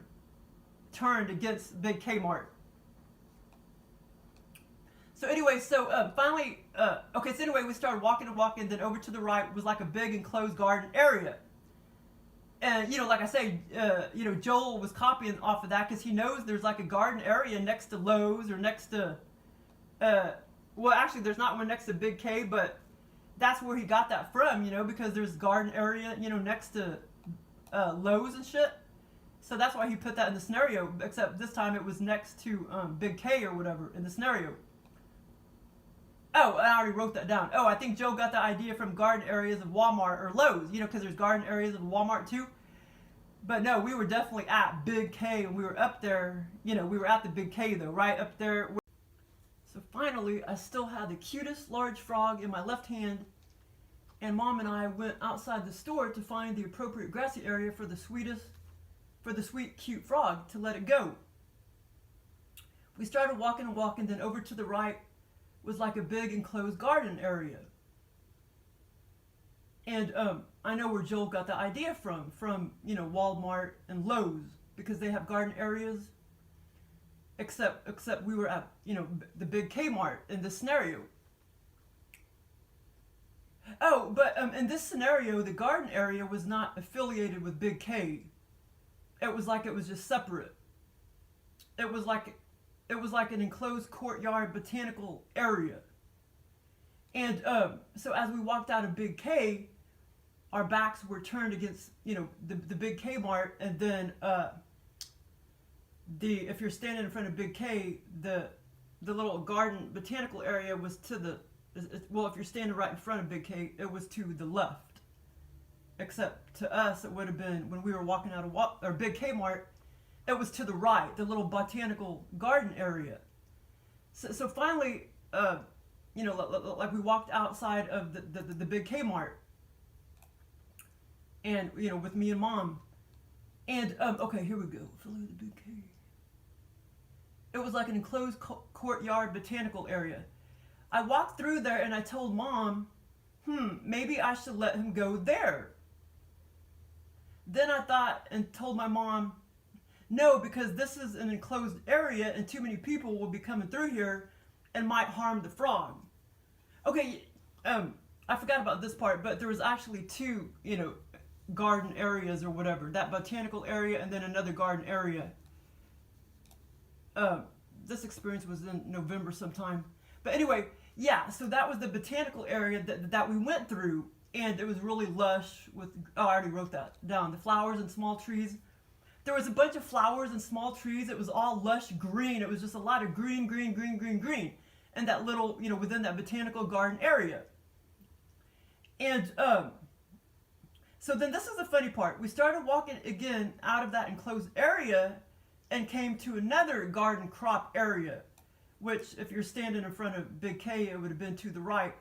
against big Kmart. So anyway, finally, we started walking and walking, then over to the right was like a big enclosed garden area. And, you know, like I say, you know, Joel was copying off of that because he knows there's like a garden area next to Lowe's or next to, well, actually, there's not one next to Big K, but that's where he got that from, you know, because there's garden area, you know, next to Lowe's and shit. So that's why he put that in the scenario, except this time it was next to Big K or whatever in the scenario. Oh, I already wrote that down. Oh, I think Joe got the idea from garden areas of Walmart or Lowe's, you know, because there's garden areas of Walmart too. But no, we were definitely at Big K, and we were up there, you know, we were at the Big K though, right up there. So finally, I still had the cutest large frog in my left hand, and Mom and I went outside the store to find the appropriate grassy area for the sweet, cute frog to let it go. We started walking and walking, then over to the right was like a big enclosed garden area. And I know where Joel got the idea from, you know, Walmart and Lowe's, because they have garden areas, except we were at, you know, the big Kmart in this scenario. Oh, but in this scenario, the garden area was not affiliated with Big K. It was just separate. It was like an enclosed courtyard botanical area. And so as we walked out of Big K, our backs were turned against, you know, the Big Kmart, and then if you're standing in front of Big K, the little garden botanical area was to the, well, if you're standing right in front of Big K, it was to the left. Except to us, it would have been, when we were walking out of Big Kmart, it was to the right, the little botanical garden area. So finally, you know, like we walked outside of the Big Kmart, and, you know, with me and Mom, and okay, here we go. Follow the Big K. It was like an enclosed courtyard botanical area. I walked through there and I told Mom, maybe I should let him go there. Then I thought and told my mom, no, because this is an enclosed area and too many people will be coming through here and might harm the frog. Okay, I forgot about this part, but there was actually 2, you know, garden areas or whatever. That botanical area and then another garden area. This experience was in November sometime. But anyway, yeah, so that was the botanical area that we went through. And it was really lush with, oh, I already wrote that down. The flowers and small trees. There was a bunch of flowers and small trees. It was all lush green. It was just a lot of green, green, green, green, green. And that little, you know, within that botanical garden area. And so then this is the funny part. We started walking again out of that enclosed area and came to another garden crop area, which if you're standing in front of Big K, it would have been to the right.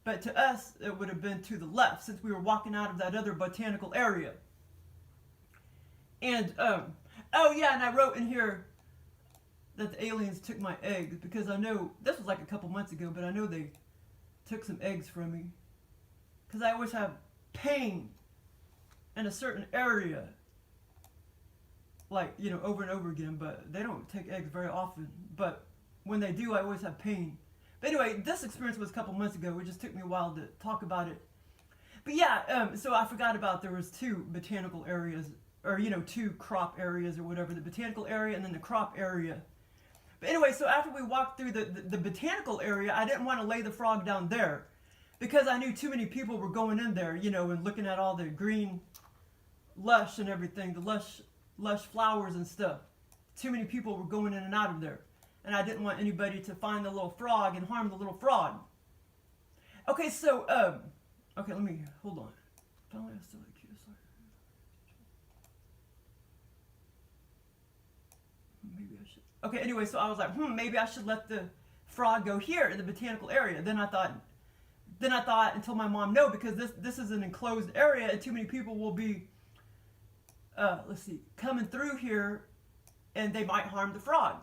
But to us, it would have been to the left, since we were walking out of that other botanical area. And, oh yeah, and I wrote in here that the aliens took my eggs, because I know, this was like a couple months ago, but I know they took some eggs from me. Because I always have pain in a certain area, like, you know, over and over again, but they don't take eggs very often. But when they do, I always have pain. But anyway, this experience was a couple months ago. It just took me a while to talk about it. But yeah, so I forgot about there was 2 botanical areas, or, you know, 2 crop areas or whatever. The botanical area and then the crop area. But anyway, so after we walked through the botanical area, I didn't want to lay the frog down there. because I knew too many people were going in there, you know, and looking at all the green lush and everything, the lush flowers and stuff. Too many people were going in and out of there. And I didn't want anybody to find the little frog and harm the little frog. Okay, so, okay, let me, hold on. Finally, I still like cute. Sorry. Maybe I should. Okay, anyway, so I was like, maybe I should let the frog go here in the botanical area. Then I thought, and told my mom no, because this is an enclosed area and too many people will be, let's see, coming through here and they might harm the frog.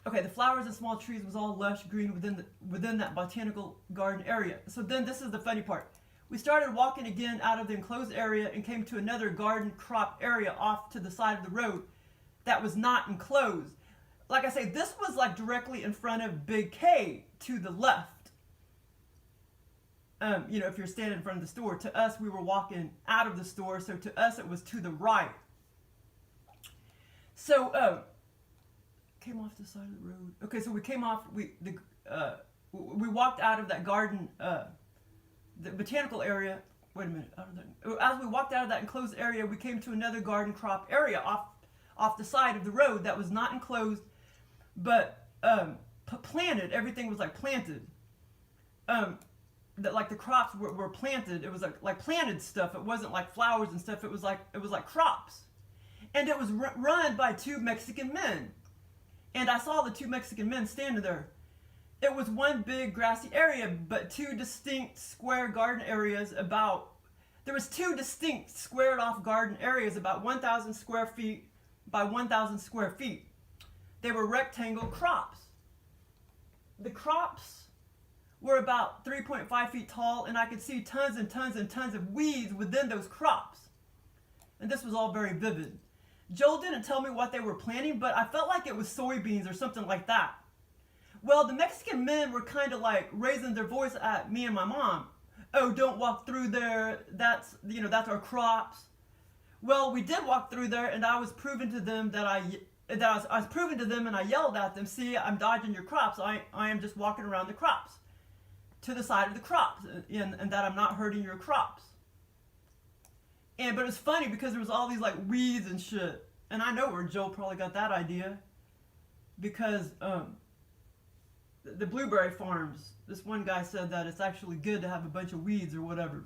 Okay, the flowers and small trees was all lush green within that botanical garden area. So then this is the funny part. We started walking again out of the enclosed area and came to another garden crop area off to the side of the road that was not enclosed. Like I say, this was like directly in front of Big K to the left. You know, if you're standing in front of the store. To us, we were walking out of the store, so to us it was to the right. So, came off the side of the road. Okay, so we came off, we walked out of that garden, the botanical area. Wait a minute. As we walked out of that enclosed area, we came to another garden crop area off the side of the road that was not enclosed, but planted. Everything was like planted. That like the crops were planted. It was like planted stuff. It wasn't like flowers and stuff. It was like crops, and it was run by two Mexican men. And I saw the two Mexican men standing there. It was one big grassy area, but two distinct square garden areas there was two distinct squared off garden areas about 1,000 square feet by 1,000 square feet. They were rectangle crops. The crops were about 3.5 feet tall, and I could see tons and tons and tons of weeds within those crops. And this was all very vivid. Joel didn't tell me what they were planting, but I felt like it was soybeans or something like that. Well, the Mexican men were kind of like raising their voice at me and my mom. Oh, don't walk through there. That's our crops. Well, we did walk through there, and I was proving to them that I was proving to them, and I yelled at them, see, I'm dodging your crops. I am just walking around the crops, to the side of the crops, and that I'm not hurting your crops. But it was funny because there was all these like weeds and shit. And I know where Joel probably got that idea. Because the blueberry farms, this one guy said that it's actually good to have a bunch of weeds or whatever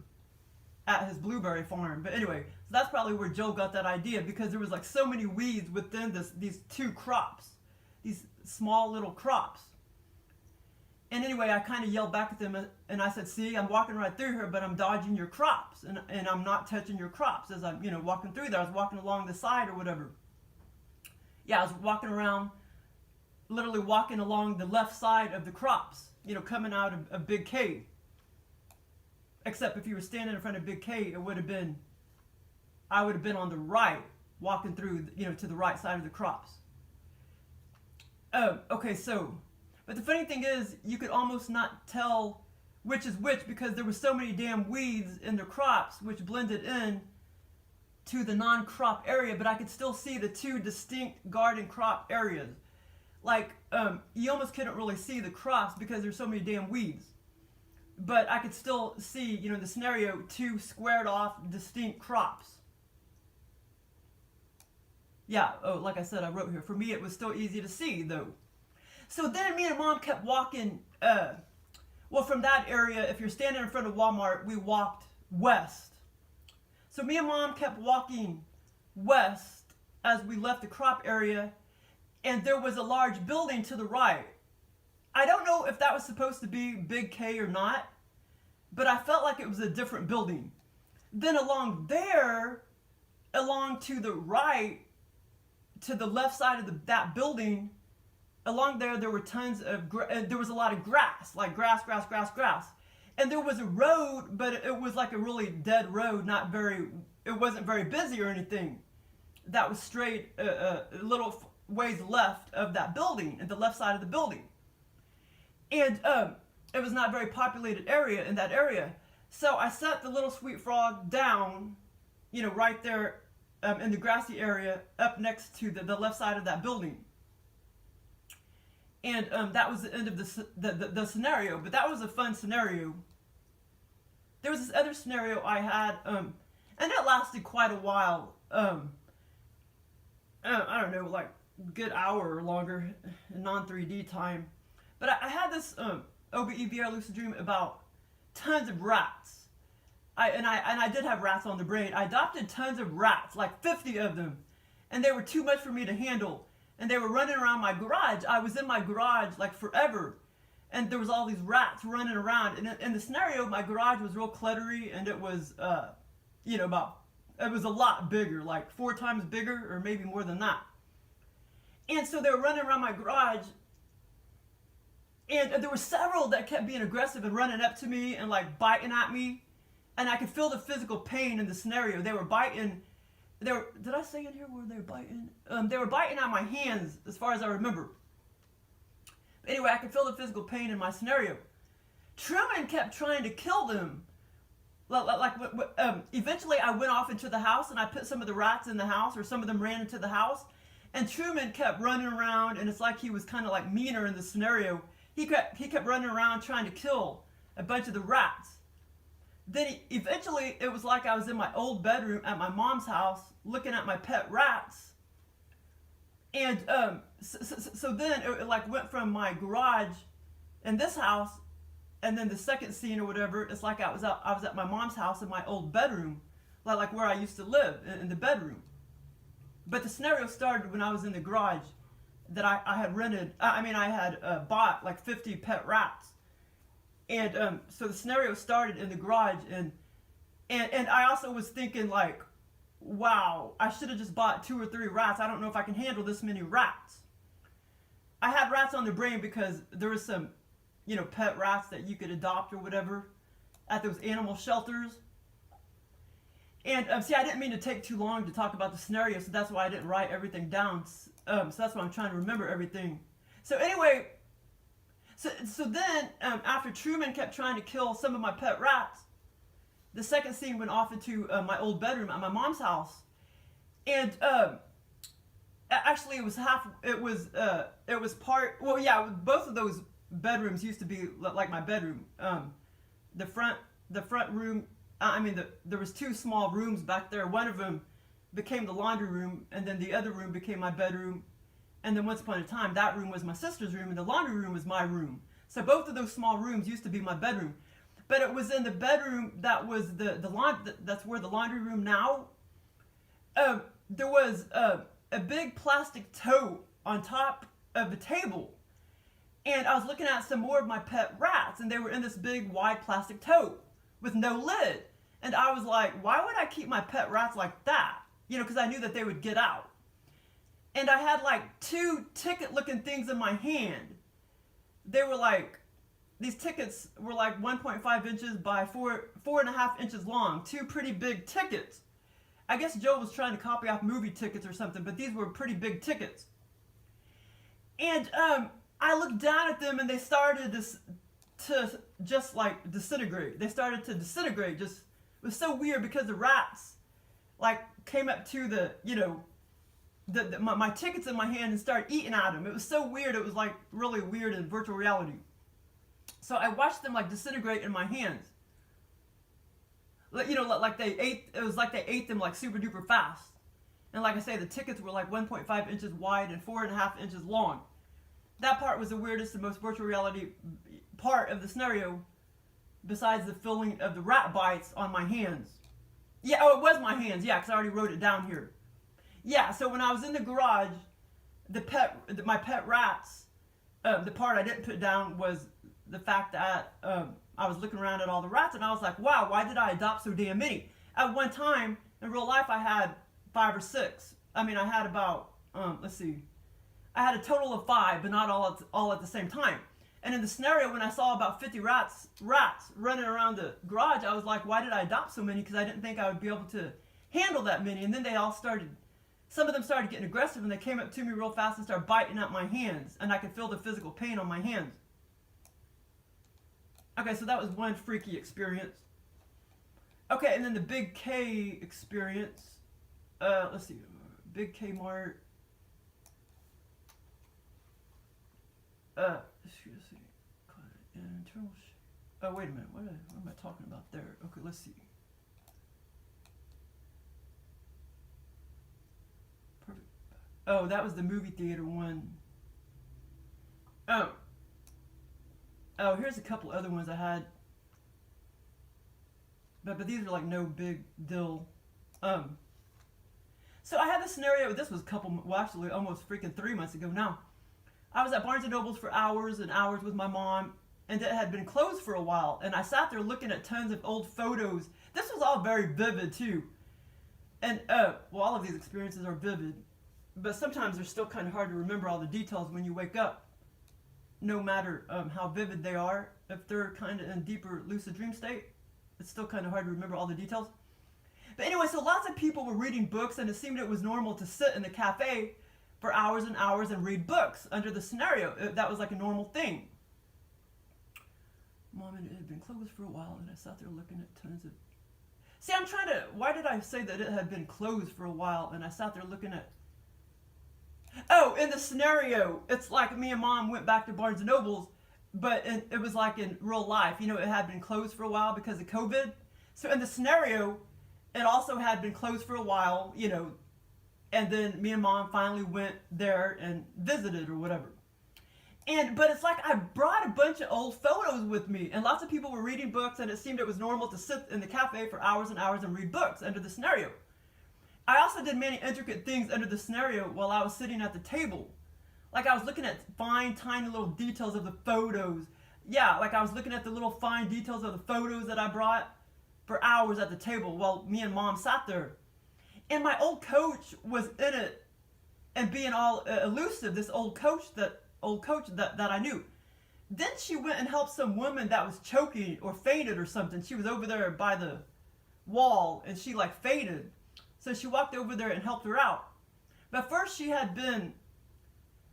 at his blueberry farm. But anyway, so that's probably where Joel got that idea, because there was like so many weeds within these two crops. These small little crops. And anyway, I kind of yelled back at them, and I said, see, I'm walking right through here, but I'm dodging your crops, and I'm not touching your crops as I'm, walking through there. I was walking along the side or whatever. Yeah, I was walking around, literally walking along the left side of the crops, coming out of Big K. Except if you were standing in front of Big K, I would have been on the right, walking through, to the right side of the crops. Okay, so... But the funny thing is, you could almost not tell which is which because there were so many damn weeds in the crops which blended in to the non-crop area, but I could still see the two distinct garden crop areas. Like, you almost couldn't really see the crops because there's so many damn weeds. But I could still see, the scenario, two squared off distinct crops. Yeah, like I said, I wrote here. For me, it was still easy to see, though. So then me and Mom kept walking, from that area, if you're standing in front of Walmart, we walked west. So me and Mom kept walking west as we left the crop area, and there was a large building to the right. I don't know if that was supposed to be Big K or not, but I felt like it was a different building. Then along there, along to the right, to the left side of that building, along there were tons of, there was a lot of grass, like grass. And there was a road, but it was like a really dead road, it wasn't very busy or anything. That was straight, a little ways left of that building, at the left side of the building. And it was not a very populated area in that area. So I set the little sweet frog down, right there in the grassy area up next to the left side of that building. And that was the end of the scenario. But that was a fun scenario. there was this other scenario I had, and it lasted quite a while. I don't know, like a good hour or longer in non-3D time. But I had this OBE lucid dream about tons of rats. I did have rats on the brain. I adopted tons of rats, like 50 of them, and they were too much for me to handle. And they were running around my garage. I was in my garage like forever, and there was all these rats running around. And in the scenario, my garage was real cluttery, and it was, it was a lot bigger, like 4 times bigger, or maybe more than that. And so they were running around my garage, and there were several that kept being aggressive and running up to me and like biting at me. And I could feel the physical pain in the scenario. They were biting. Did I say in here where they were biting? They were biting at my hands, as far as I remember. But anyway, I could feel the physical pain in my scenario. Truman kept trying to kill them. Eventually, I went off into the house and I put some of the rats in the house, or some of them ran into the house. And Truman kept running around, and it's like he was kind of like meaner in the scenario. He kept running around trying to kill a bunch of the rats. Then eventually, it was like I was in my old bedroom at my mom's house looking at my pet rats. And so then it like went from my garage in this house, and then the second scene or whatever, it's like I was at my mom's house in my old bedroom, like where I used to live, in the bedroom. But the scenario started when I was in the garage that I had rented. I had bought like 50 pet rats. And so the scenario started in the garage, and I also was thinking like, wow, I should have just bought 2 or 3 rats. I don't know if I can handle this many rats. I had rats on the brain because there was some, pet rats that you could adopt or whatever at those animal shelters. And see, I didn't mean to take too long to talk about the scenario, so that's why I didn't write everything down. So that's why I'm trying to remember everything. So anyway. So then, after Truman kept trying to kill some of my pet rats, the second scene went off into my old bedroom at my mom's house, and actually it was part. Well, yeah, both of those bedrooms used to be like my bedroom. The front room. There was 2 small rooms back there. One of them became the laundry room, and then the other room became my bedroom. And then once upon a time, that room was my sister's room, and the laundry room was my room. So both of those small rooms used to be my bedroom. But it was in the bedroom that was that's where the laundry room now. There was a big plastic tote on top of the table. And I was looking at some more of my pet rats, and they were in this big wide plastic tote with no lid. And I was like, why would I keep my pet rats like that? Because I knew that they would get out. And I had like 2 ticket-looking things in my hand. They were like, these tickets were like 1.5 inches by 4.5 inches long. 2 pretty big tickets. I guess Joe was trying to copy off movie tickets or something, but these were pretty big tickets. And I looked down at them, and they started to just like disintegrate. They started to disintegrate. It was so weird because the rats like came up to my tickets in my hand and started eating at them. It was so weird. It was like really weird in virtual reality. So I watched them like disintegrate in my hands. Like they ate. It was like they ate them like super duper fast. And like I say, the tickets were like 1.5 inches wide and 4.5 inches long. That part was the weirdest and most virtual reality part of the scenario, besides the feeling of the rat bites on my hands. Yeah, it was my hands. Yeah, because I already wrote it down here. Yeah, so when I was in the garage, my pet rats, the part I didn't put down was the fact that I was looking around at all the rats, and I was like, wow, why did I adopt so damn many? At one time, in real life, I had 5 or 6. I had about, I had a total of 5, but not all at the same time. And in the scenario, when I saw about 50 rats running around the garage, I was like, why did I adopt so many? Because I didn't think I would be able to handle that many. And then some of them started getting aggressive, and they came up to me real fast and started biting at my hands. And I could feel the physical pain on my hands. Okay, so that was one freaky experience. Okay, and then the Big K experience. Let's see. Big K Mart. Excuse me. Internal. Oh, wait a minute. What am I talking about there? Okay, let's see. Perfect. Oh, that was the movie theater one. Oh. Oh, here's a couple other ones I had. But these are like no big deal. So I had this scenario. This was a couple, well, actually almost freaking 3 months ago now. I was at Barnes and Noble's for hours and hours with my mom, and it had been closed for a while. And I sat there looking at tons of old photos. This was all very vivid too. And well, all of these experiences are vivid, but sometimes they're still kind of hard to remember all the details when you wake up, no matter how vivid they are. If they're kind of in deeper lucid dream state, it's still kind of hard to remember all the details. But anyway, so lots of people were reading books, and it seemed it was normal to sit in the cafe for hours and hours and read books under the scenario. That was like a normal thing. Mom, it had been closed for a while, and I sat there looking at tons of... See, I'm trying to... Why did I say that it had been closed for a while, and I sat there looking at... Oh, in the scenario, it's like me and Mom went back to Barnes & Noble's, but it was like in real life. You know, it had been closed for a while because of COVID. So in the scenario, it also had been closed for a while, you know, and then me and Mom finally went there and visited or whatever. But it's like I brought a bunch of old photos with me, and lots of people were reading books, and it seemed it was normal to sit in the cafe for hours and hours and read books under the scenario. I also did many intricate things under the scenario while I was sitting at the table. Like I was looking at fine, tiny little details of the photos. Yeah, like I was looking at the little fine details of the photos that I brought for hours at the table while me and Mom sat there. And my old coach was in it and being all elusive, this old coach that I knew. Then she went and helped some woman that was choking or fainted or something. She was over there by the wall and she like fainted. So she walked over there and helped her out. But first she had been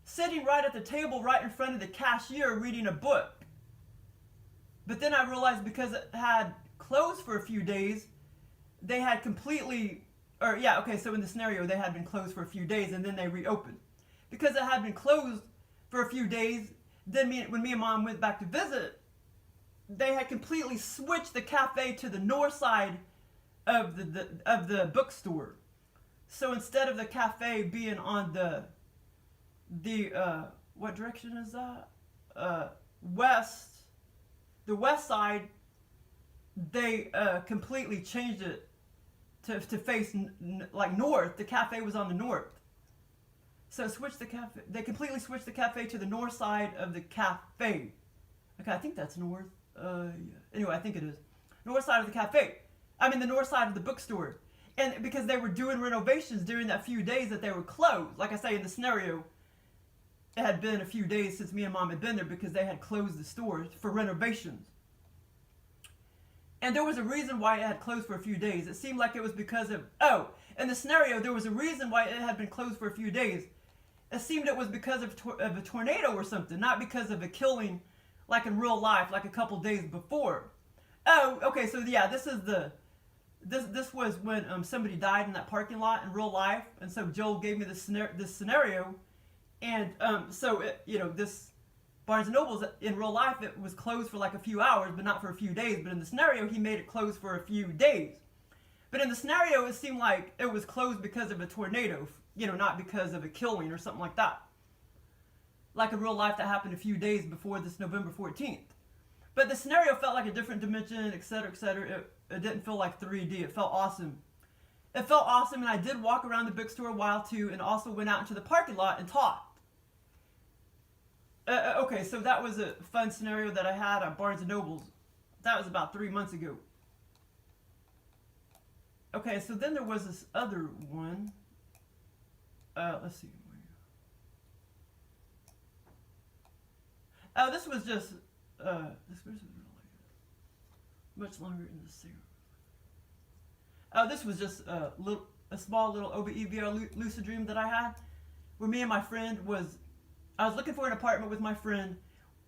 sitting right at the table right in front of the cashier reading a book. But then I realized because it had closed for a few days, they had completely, or yeah, okay, so in the scenario they had been closed for a few days and then they reopened. Because it had been closed for a few days, then when me and Mom went back to visit, they had completely switched the cafe to the north side of the bookstore. So instead of the cafe being on the what direction is that? The west side, they completely changed it to face like north. The cafe was on the north. So they completely switched the cafe to the north side of the cafe. Okay, I think that's north. Yeah. Anyway, I think it is. North side of the cafe. I mean the north side of the bookstore. And because they were doing renovations during that few days that they were closed. Like I say in the scenario, it had been a few days since me and Mom had been there because they had closed the stores for renovations. And there was a reason why it had closed for a few days. It seemed like it was because of, in the scenario, there was a reason why it had been closed for a few days. It seemed it was because of a tornado or something, not because of a killing like in real life, like a couple days before. Oh, okay, so yeah, this was when somebody died in that parking lot in real life, and so Joel gave me this scenario, and this Barnes & Noble's in real life, it was closed for like a few hours, but not for a few days. But in the scenario, he made it closed for a few days. But in the scenario, it seemed like it was closed because of a tornado, not because of a killing or something like that. Like in real life, that happened a few days before this November 14th. But the scenario felt like a different dimension, etc., etc. It didn't feel like 3D. It felt awesome. It felt awesome, and I did walk around the bookstore a while too, and also went out into the parking lot and talked. Okay, so that was a fun scenario that I had at Barnes & Noble's. That was about 3 months ago. Okay, so then there was this other one. Let's see. Oh, this was just, this was much longer in the series. Oh, this was just a small little OBE lucid dream that I had, where me and my friend I was looking for an apartment with my friend.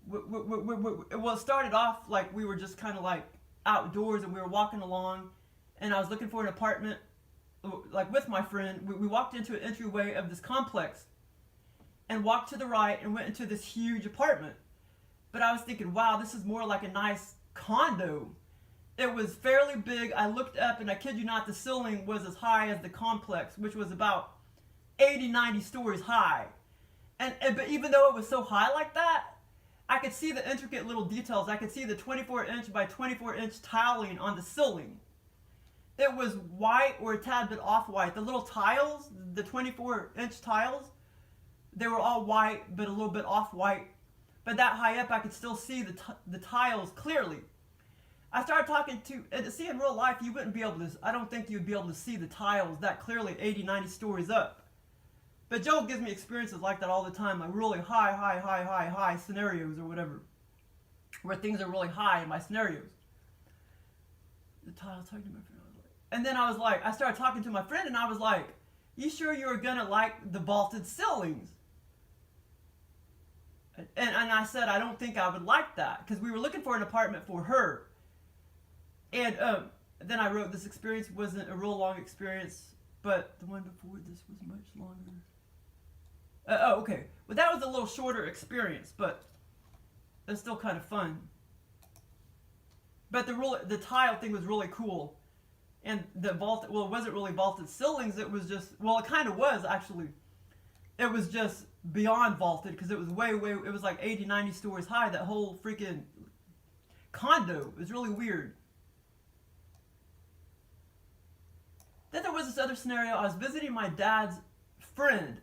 Well, it started off like we were just kind of like outdoors and we were walking along, and I was looking for an apartment like with my friend. We walked into an entryway of this complex and walked to the right and went into this huge apartment. But I was thinking, wow, this is more like a nice condo. It was fairly big. I looked up, and I kid you not, the ceiling was as high as the complex, which was about 80, 90 stories high. But even though it was so high like that, I could see the intricate little details. I could see the 24-inch by 24-inch tiling on the ceiling. It was white or a tad bit off-white. The little tiles, the 24-inch tiles, they were all white but a little bit off-white. But that high up, I could still see the tiles clearly. I started talking to, see, in real life, you wouldn't be able to, I don't think you'd be able to see the tiles that clearly 80, 90 stories up. But Joel gives me experiences like that all the time, like really high scenarios or whatever, where things are really high in my scenarios. The tile, talking to my friend, and then I started talking to my friend, and I was like, you sure you were gonna like the vaulted ceilings? And I said, I don't think I would like that, because we were looking for an apartment for her. And then I wrote, this experience wasn't a real long experience, but the one before this was much longer. Okay. Well, that was a little shorter experience, but it's still kind of fun. But the tile thing was really cool. And the vault, well, it wasn't really vaulted ceilings. It was just, well, it kind of was, actually. It was just beyond vaulted, because it was it was like 80, 90 stories high. That whole freaking condo. It was really weird. Then there was this other scenario. I was visiting my dad's friend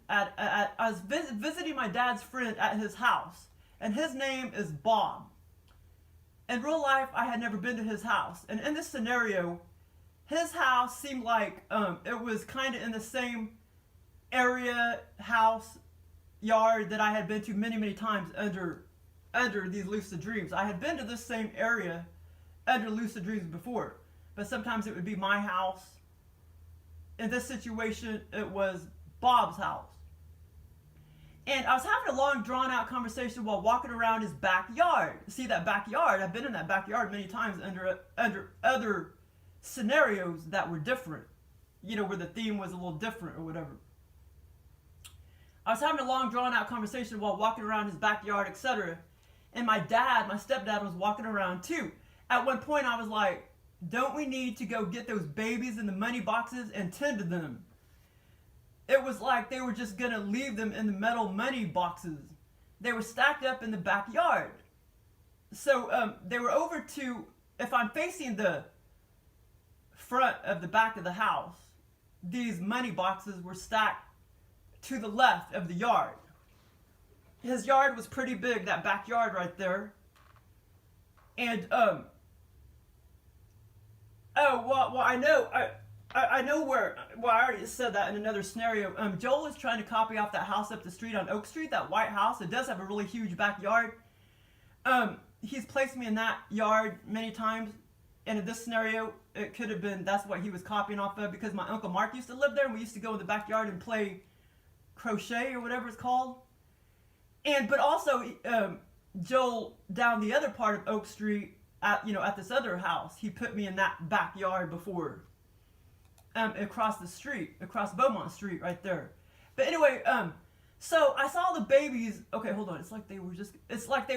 visiting my dad's friend at his house, and his name is Bob. In real life, I had never been to his house, and in this scenario, his house seemed like it was kind of in the same area, house, yard that I had been to many, many times under these lucid dreams. I had been to this same area under lucid dreams before, but sometimes it would be my house. In this situation, it was Bob's house. And I was having a long, drawn-out conversation while walking around his backyard. See that backyard? I've been in that backyard many times under other scenarios that were different. You know, where the theme was a little different or whatever. I was having a long, drawn-out conversation while walking around his backyard, etc. And my stepdad, was walking around too. At one point, I was like, don't we need to go get those babies in the money boxes and tend to them? It was like they were just going to leave them in the metal money boxes. They were stacked up in the backyard. So they were over to, if I'm facing the front of the back of the house, these money boxes were stacked to the left of the yard. His yard was pretty big, that backyard right there. And, I know where, well, I already said that in another scenario. Joel is trying to copy off that house up the street on Oak Street, that white house. It does have a really huge backyard. He's placed me in that yard many times. And in this scenario, it could have been, that's what he was copying off of, because my Uncle Mark used to live there, and we used to go in the backyard and play crochet or whatever it's called. But also, Joel, down the other part of Oak Street, at this other house, he put me in that backyard before. Across the street, across Beaumont Street, right there. But anyway, so I saw the babies. Okay, hold on. It's like they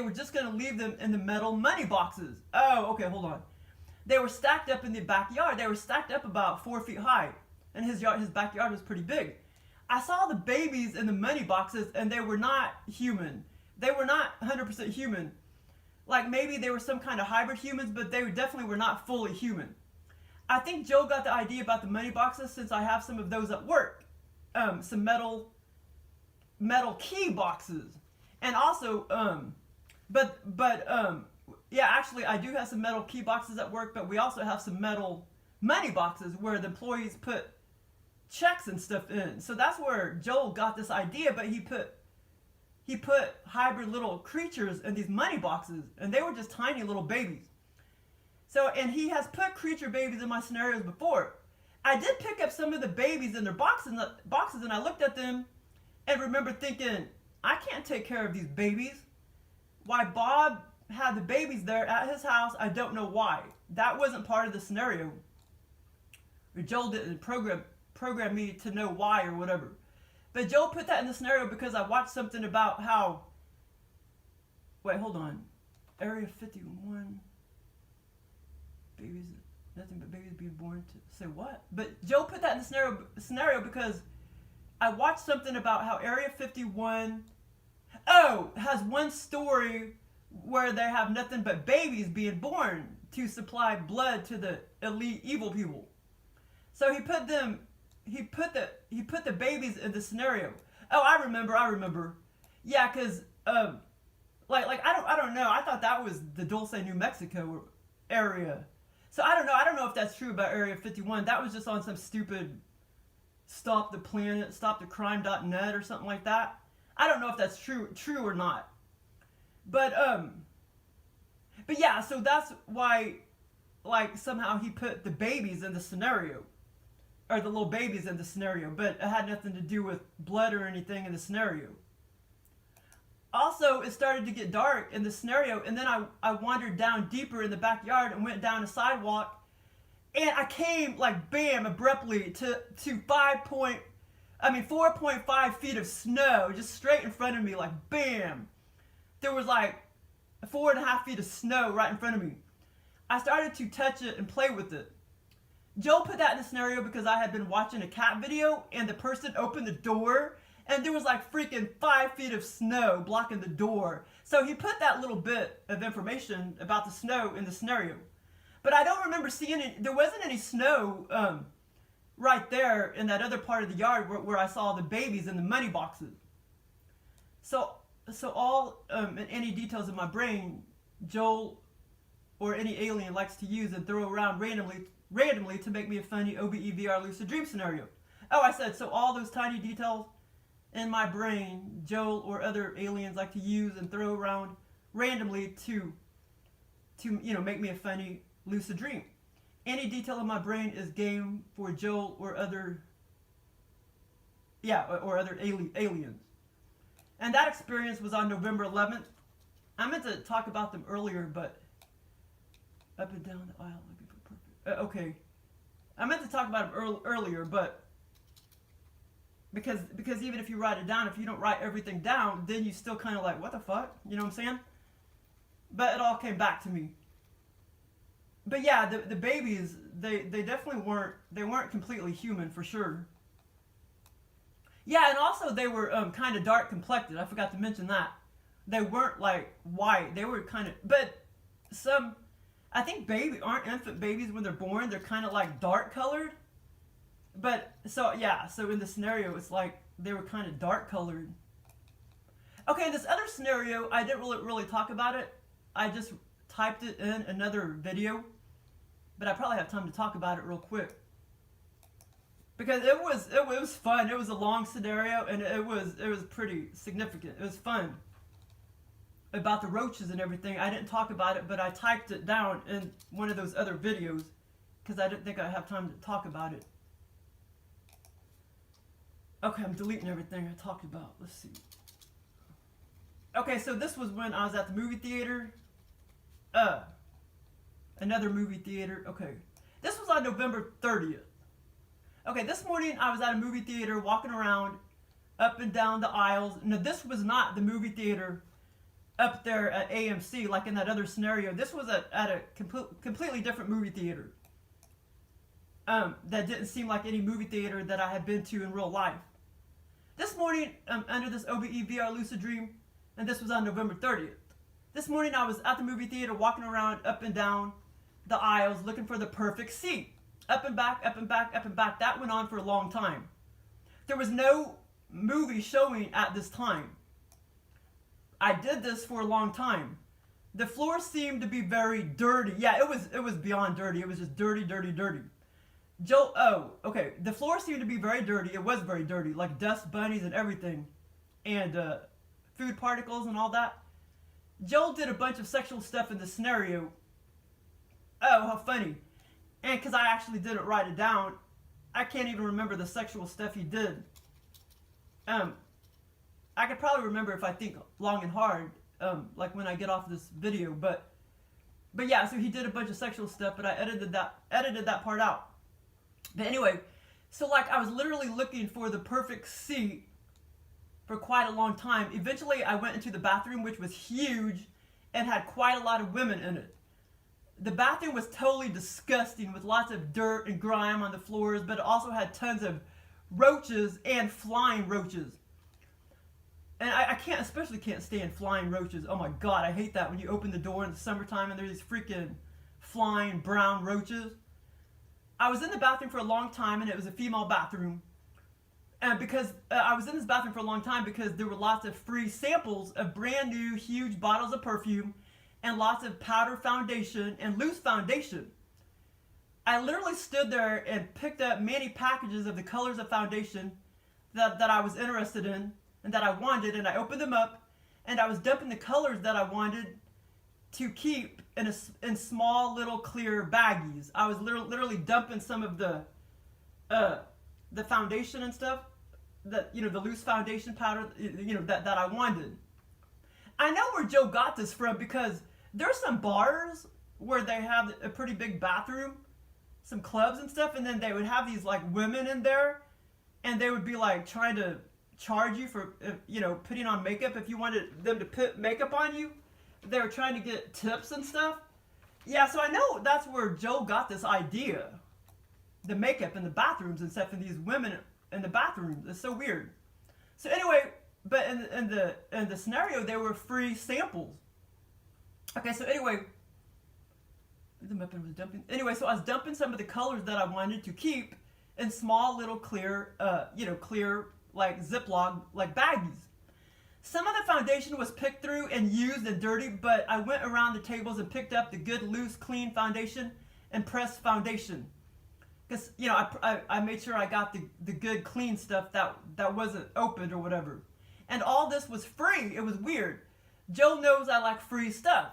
were just gonna leave them in the metal money boxes. Oh, okay, hold on. They were stacked up in the backyard. They were stacked up about 4 feet high, and his backyard was pretty big. I saw the babies in the money boxes, and they were not human. They were not 100% human. Like maybe they were some kind of hybrid humans, but they definitely were not fully human. I think Joe got the idea about the money boxes since I have some of those at work. Some metal key boxes. And also, yeah, actually I do have some metal key boxes at work, but we also have some metal money boxes where the employees put checks and stuff in. So that's where Joel got this idea, but he put hybrid little creatures in these money boxes, and they were just tiny little babies. So, and he has put creature babies in my scenarios before. I did pick up some of the babies in their boxes, and I looked at them and remember thinking, I can't take care of these babies. Why Bob had the babies there at his house, I don't know why. That wasn't part of the scenario. Or Joel didn't program me to know why or whatever. But Joel put that in the scenario because I watched something about how, wait, hold on. Area 51. babies, nothing but babies being born to say what? But Joe put that in the scenario because I watched something about how Area 51, has one story where they have nothing but babies being born to supply blood to the elite evil people. So he put the babies in the scenario. Oh, I remember. Yeah, cause like I don't know. I thought that was the Dulce, New Mexico area. So I don't know if that's true about Area 51. That was just on some stupid stopthecrime.net or something like that. I don't know if that's true or not. But yeah, so that's why, like, somehow he put the babies in the scenario, or the little babies in the scenario, but it had nothing to do with blood or anything in the scenario. Also, it started to get dark in the scenario, and then I wandered down deeper in the backyard and went down a sidewalk, and I came, like, bam, abruptly to 4.5 feet of snow just straight in front of me, like, bam. There was, like, 4.5 feet of snow right in front of me. I started to touch it and play with it. Joe put that in the scenario because I had been watching a cat video, and the person opened the door, and there was like freaking 5 feet of snow blocking the door. So he put that little bit of information about the snow in the scenario. But I don't remember seeing it. There wasn't any snow right there in that other part of the yard where I saw the babies in the money boxes. So all any details in my brain, Joel or any alien likes to use and throw around randomly to make me a funny OBE VR lucid dream scenario. Oh, I said, so all those tiny details in my brain, Joel or other aliens like to use and throw around randomly to make me a funny lucid dream. Any detail in my brain is game for Joel or other aliens. And that experience was on November 11th. I meant to talk about them earlier, but up and down the aisle, looking for perfect. Okay, I meant to talk about them earlier, but because even if you write it down, if you don't write everything down, then you still kind of like, what the fuck? You know what I'm saying? But it all came back to me. But yeah, the babies, they definitely weren't completely human for sure. Yeah, and also they were kind of dark complected. I forgot to mention that. They weren't like white. They were kind of, but I think aren't infant babies when they're born, they're kind of like dark colored. But so in the scenario, it's like they were kind of dark colored. Okay, this other scenario, I didn't really talk about it. I just typed it in another video, but I probably have time to talk about it real quick. Because it was fun. It was a long scenario, and it was pretty significant. It was fun. About the roaches and everything. I didn't talk about it, but I typed it down in one of those other videos because I didn't think I'd have time to talk about it. Okay, I'm deleting everything I talked about. Let's see. Okay, so this was when I was at the movie theater. Another movie theater. Okay. This was on November 30th. Okay, this morning I was at a movie theater walking around up and down the aisles. No, this was not the movie theater up there at AMC like in that other scenario. This was at a completely different movie theater. That didn't seem like any movie theater that I had been to in real life. This morning, under this OBE VR lucid dream, and this was on November 30th. This morning I was at the movie theater walking around up and down the aisles looking for the perfect seat. Up and back, up and back, up and back. That went on for a long time. There was no movie showing at this time. I did this for a long time. The floor seemed to be very dirty. Yeah, it was beyond dirty. It was just dirty, dirty, dirty. The floor seemed to be very dirty. It was very dirty, like dust bunnies and everything, and food particles and all that. Joel did a bunch of sexual stuff in the scenario. Oh, how funny. And because I actually didn't write it down, I can't even remember the sexual stuff he did. I could probably remember if I think long and hard, like when I get off this video. But yeah, so he did a bunch of sexual stuff, but I edited that part out. But anyway, so like I was literally looking for the perfect seat for quite a long time. Eventually, I went into the bathroom, which was huge and had quite a lot of women in it. The bathroom was totally disgusting with lots of dirt and grime on the floors, but it also had tons of roaches and flying roaches. And I can't, especially can't stand flying roaches. Oh my god, I hate that when you open the door in the summertime and there's these freaking flying brown roaches. I was in the bathroom for a long time, and it was a female bathroom. And because I was in this bathroom for a long time because there were lots of free samples of brand new huge bottles of perfume and lots of powder foundation and loose foundation. I literally stood there and picked up many packages of the colors of foundation that I was interested in and that I wanted, and I opened them up, and I was dumping the colors that I wanted to keep in small little clear baggies. I was literally dumping some of the foundation and stuff, that, you know, the loose foundation powder, you know, that I wanted. I know where Joe got this from because there's some bars where they have a pretty big bathroom, some clubs and stuff, and then they would have these like women in there, and they would be like trying to charge you for, you know, putting on makeup. If you wanted them to put makeup on you, they were trying to get tips and stuff. Yeah, so I know that's where Joe got this idea. The makeup in the bathrooms and stuff, and these women in the bathrooms. It's so weird. So anyway, but in the scenario, there were free samples. Okay, so anyway, so I was dumping some of the colors that I wanted to keep in small little clear, clear like Ziploc like baggies. Some of the foundation was picked through and used and dirty, but I went around the tables and picked up the good loose clean foundation and pressed foundation. Because, you know, I made sure I got the good clean stuff that wasn't opened or whatever. And all this was free. It was weird. Joe knows I like free stuff.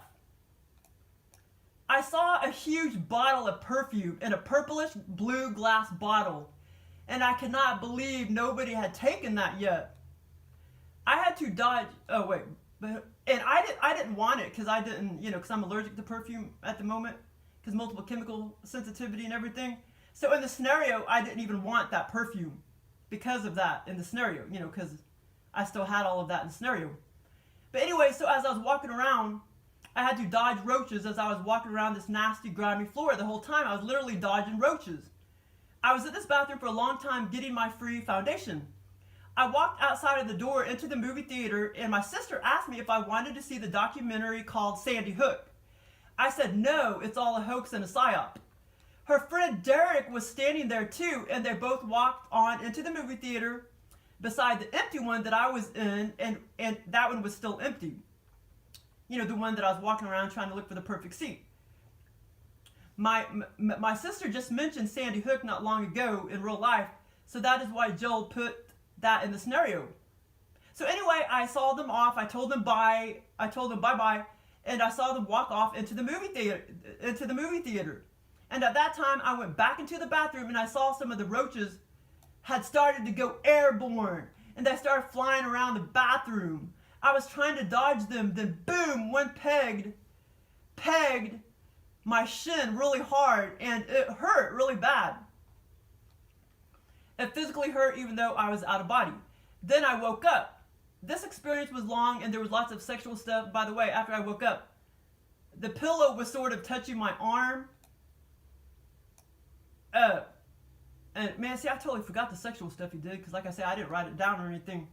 I saw a huge bottle of perfume in a purplish blue glass bottle, and I cannot believe nobody had taken that yet. I had to dodge. Oh wait, and I didn't want it because I didn't, you know, because I'm allergic to perfume at the moment because multiple chemical sensitivity and everything. So in the scenario, I didn't even want that perfume because of that in the scenario, you know, because I still had all of that in the scenario. But anyway, so as I was walking around, I had to dodge roaches as I was walking around this nasty, grimy floor. The whole time I was literally dodging roaches. I was in this bathroom for a long time getting my free foundation. I walked outside of the door into the movie theater, and my sister asked me if I wanted to see the documentary called Sandy Hook. I said no, it's all a hoax and a psyop. Her friend Derek was standing there too, and they both walked on into the movie theater beside the empty one that I was in, and that one was still empty. You know, the one that I was walking around trying to look for the perfect seat. My sister just mentioned Sandy Hook not long ago in real life, so that is why Joel put that in the scenario. So anyway, I saw them off. I told them bye. I told them bye-bye, and I saw them walk off into the movie theater. And at that time, I went back into the bathroom, and I saw some of the roaches had started to go airborne, and they started flying around the bathroom. I was trying to dodge them, then boom, one pegged my shin really hard, and it hurt really bad. It physically hurt even though I was out of body. Then I woke up. This experience was long, and there was lots of sexual stuff. By the way, after I woke up, the pillow was sort of touching my arm. And man, see, I totally forgot the sexual stuff he did, because like I said, I didn't write it down or anything.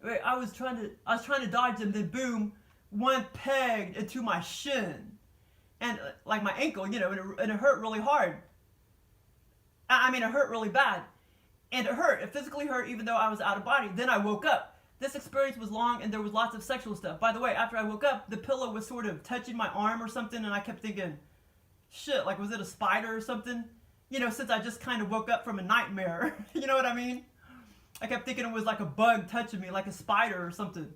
I was trying to dodge him, then boom, one pegged into my shin. And like my ankle, you know, and it hurt really hard. I mean, it hurt really bad. And it hurt. It physically hurt even though I was out of body. Then I woke up. This experience was long, and there was lots of sexual stuff. By the way, after I woke up, the pillow was sort of touching my arm or something, and I kept thinking, shit, like was it a spider or something? You know, since I just kind of woke up from a nightmare. You know what I mean? I kept thinking it was like a bug touching me, like a spider or something.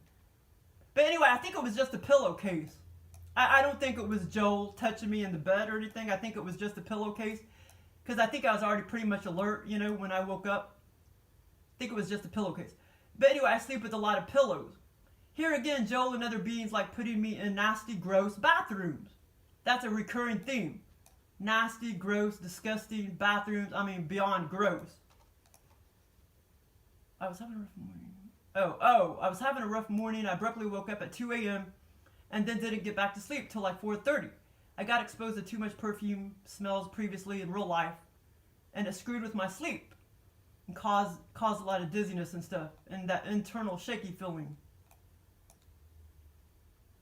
But anyway, I think it was just a pillowcase. I don't think it was Joel touching me in the bed or anything. I think it was just a pillowcase. Because I think I was already pretty much alert, you know, when I woke up. I think it was just a pillowcase. But anyway, I sleep with a lot of pillows. Here again, Joel and other beings like putting me in nasty, gross bathrooms. That's a recurring theme. Nasty, gross, disgusting bathrooms. I mean, beyond gross. I was having a rough morning. I was having a rough morning. I abruptly woke up at 2 a.m. and then didn't get back to sleep till like 4:30. I got exposed to too much perfume smells previously in real life, and it screwed with my sleep and caused a lot of dizziness and stuff, and that internal shaky feeling.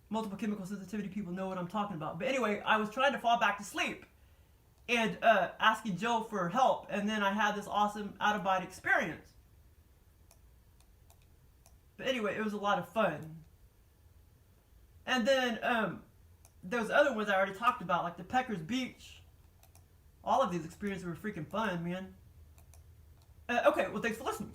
Multiple chemical sensitivity people know what I'm talking about. But anyway, I was trying to fall back to sleep and asking Joe for help, and then I had this awesome out-of-body experience. But anyway, it was a lot of fun. And then those other ones I already talked about, like the Peckers Beach. All of these experiences were freaking fun, man. Okay, well, thanks for listening.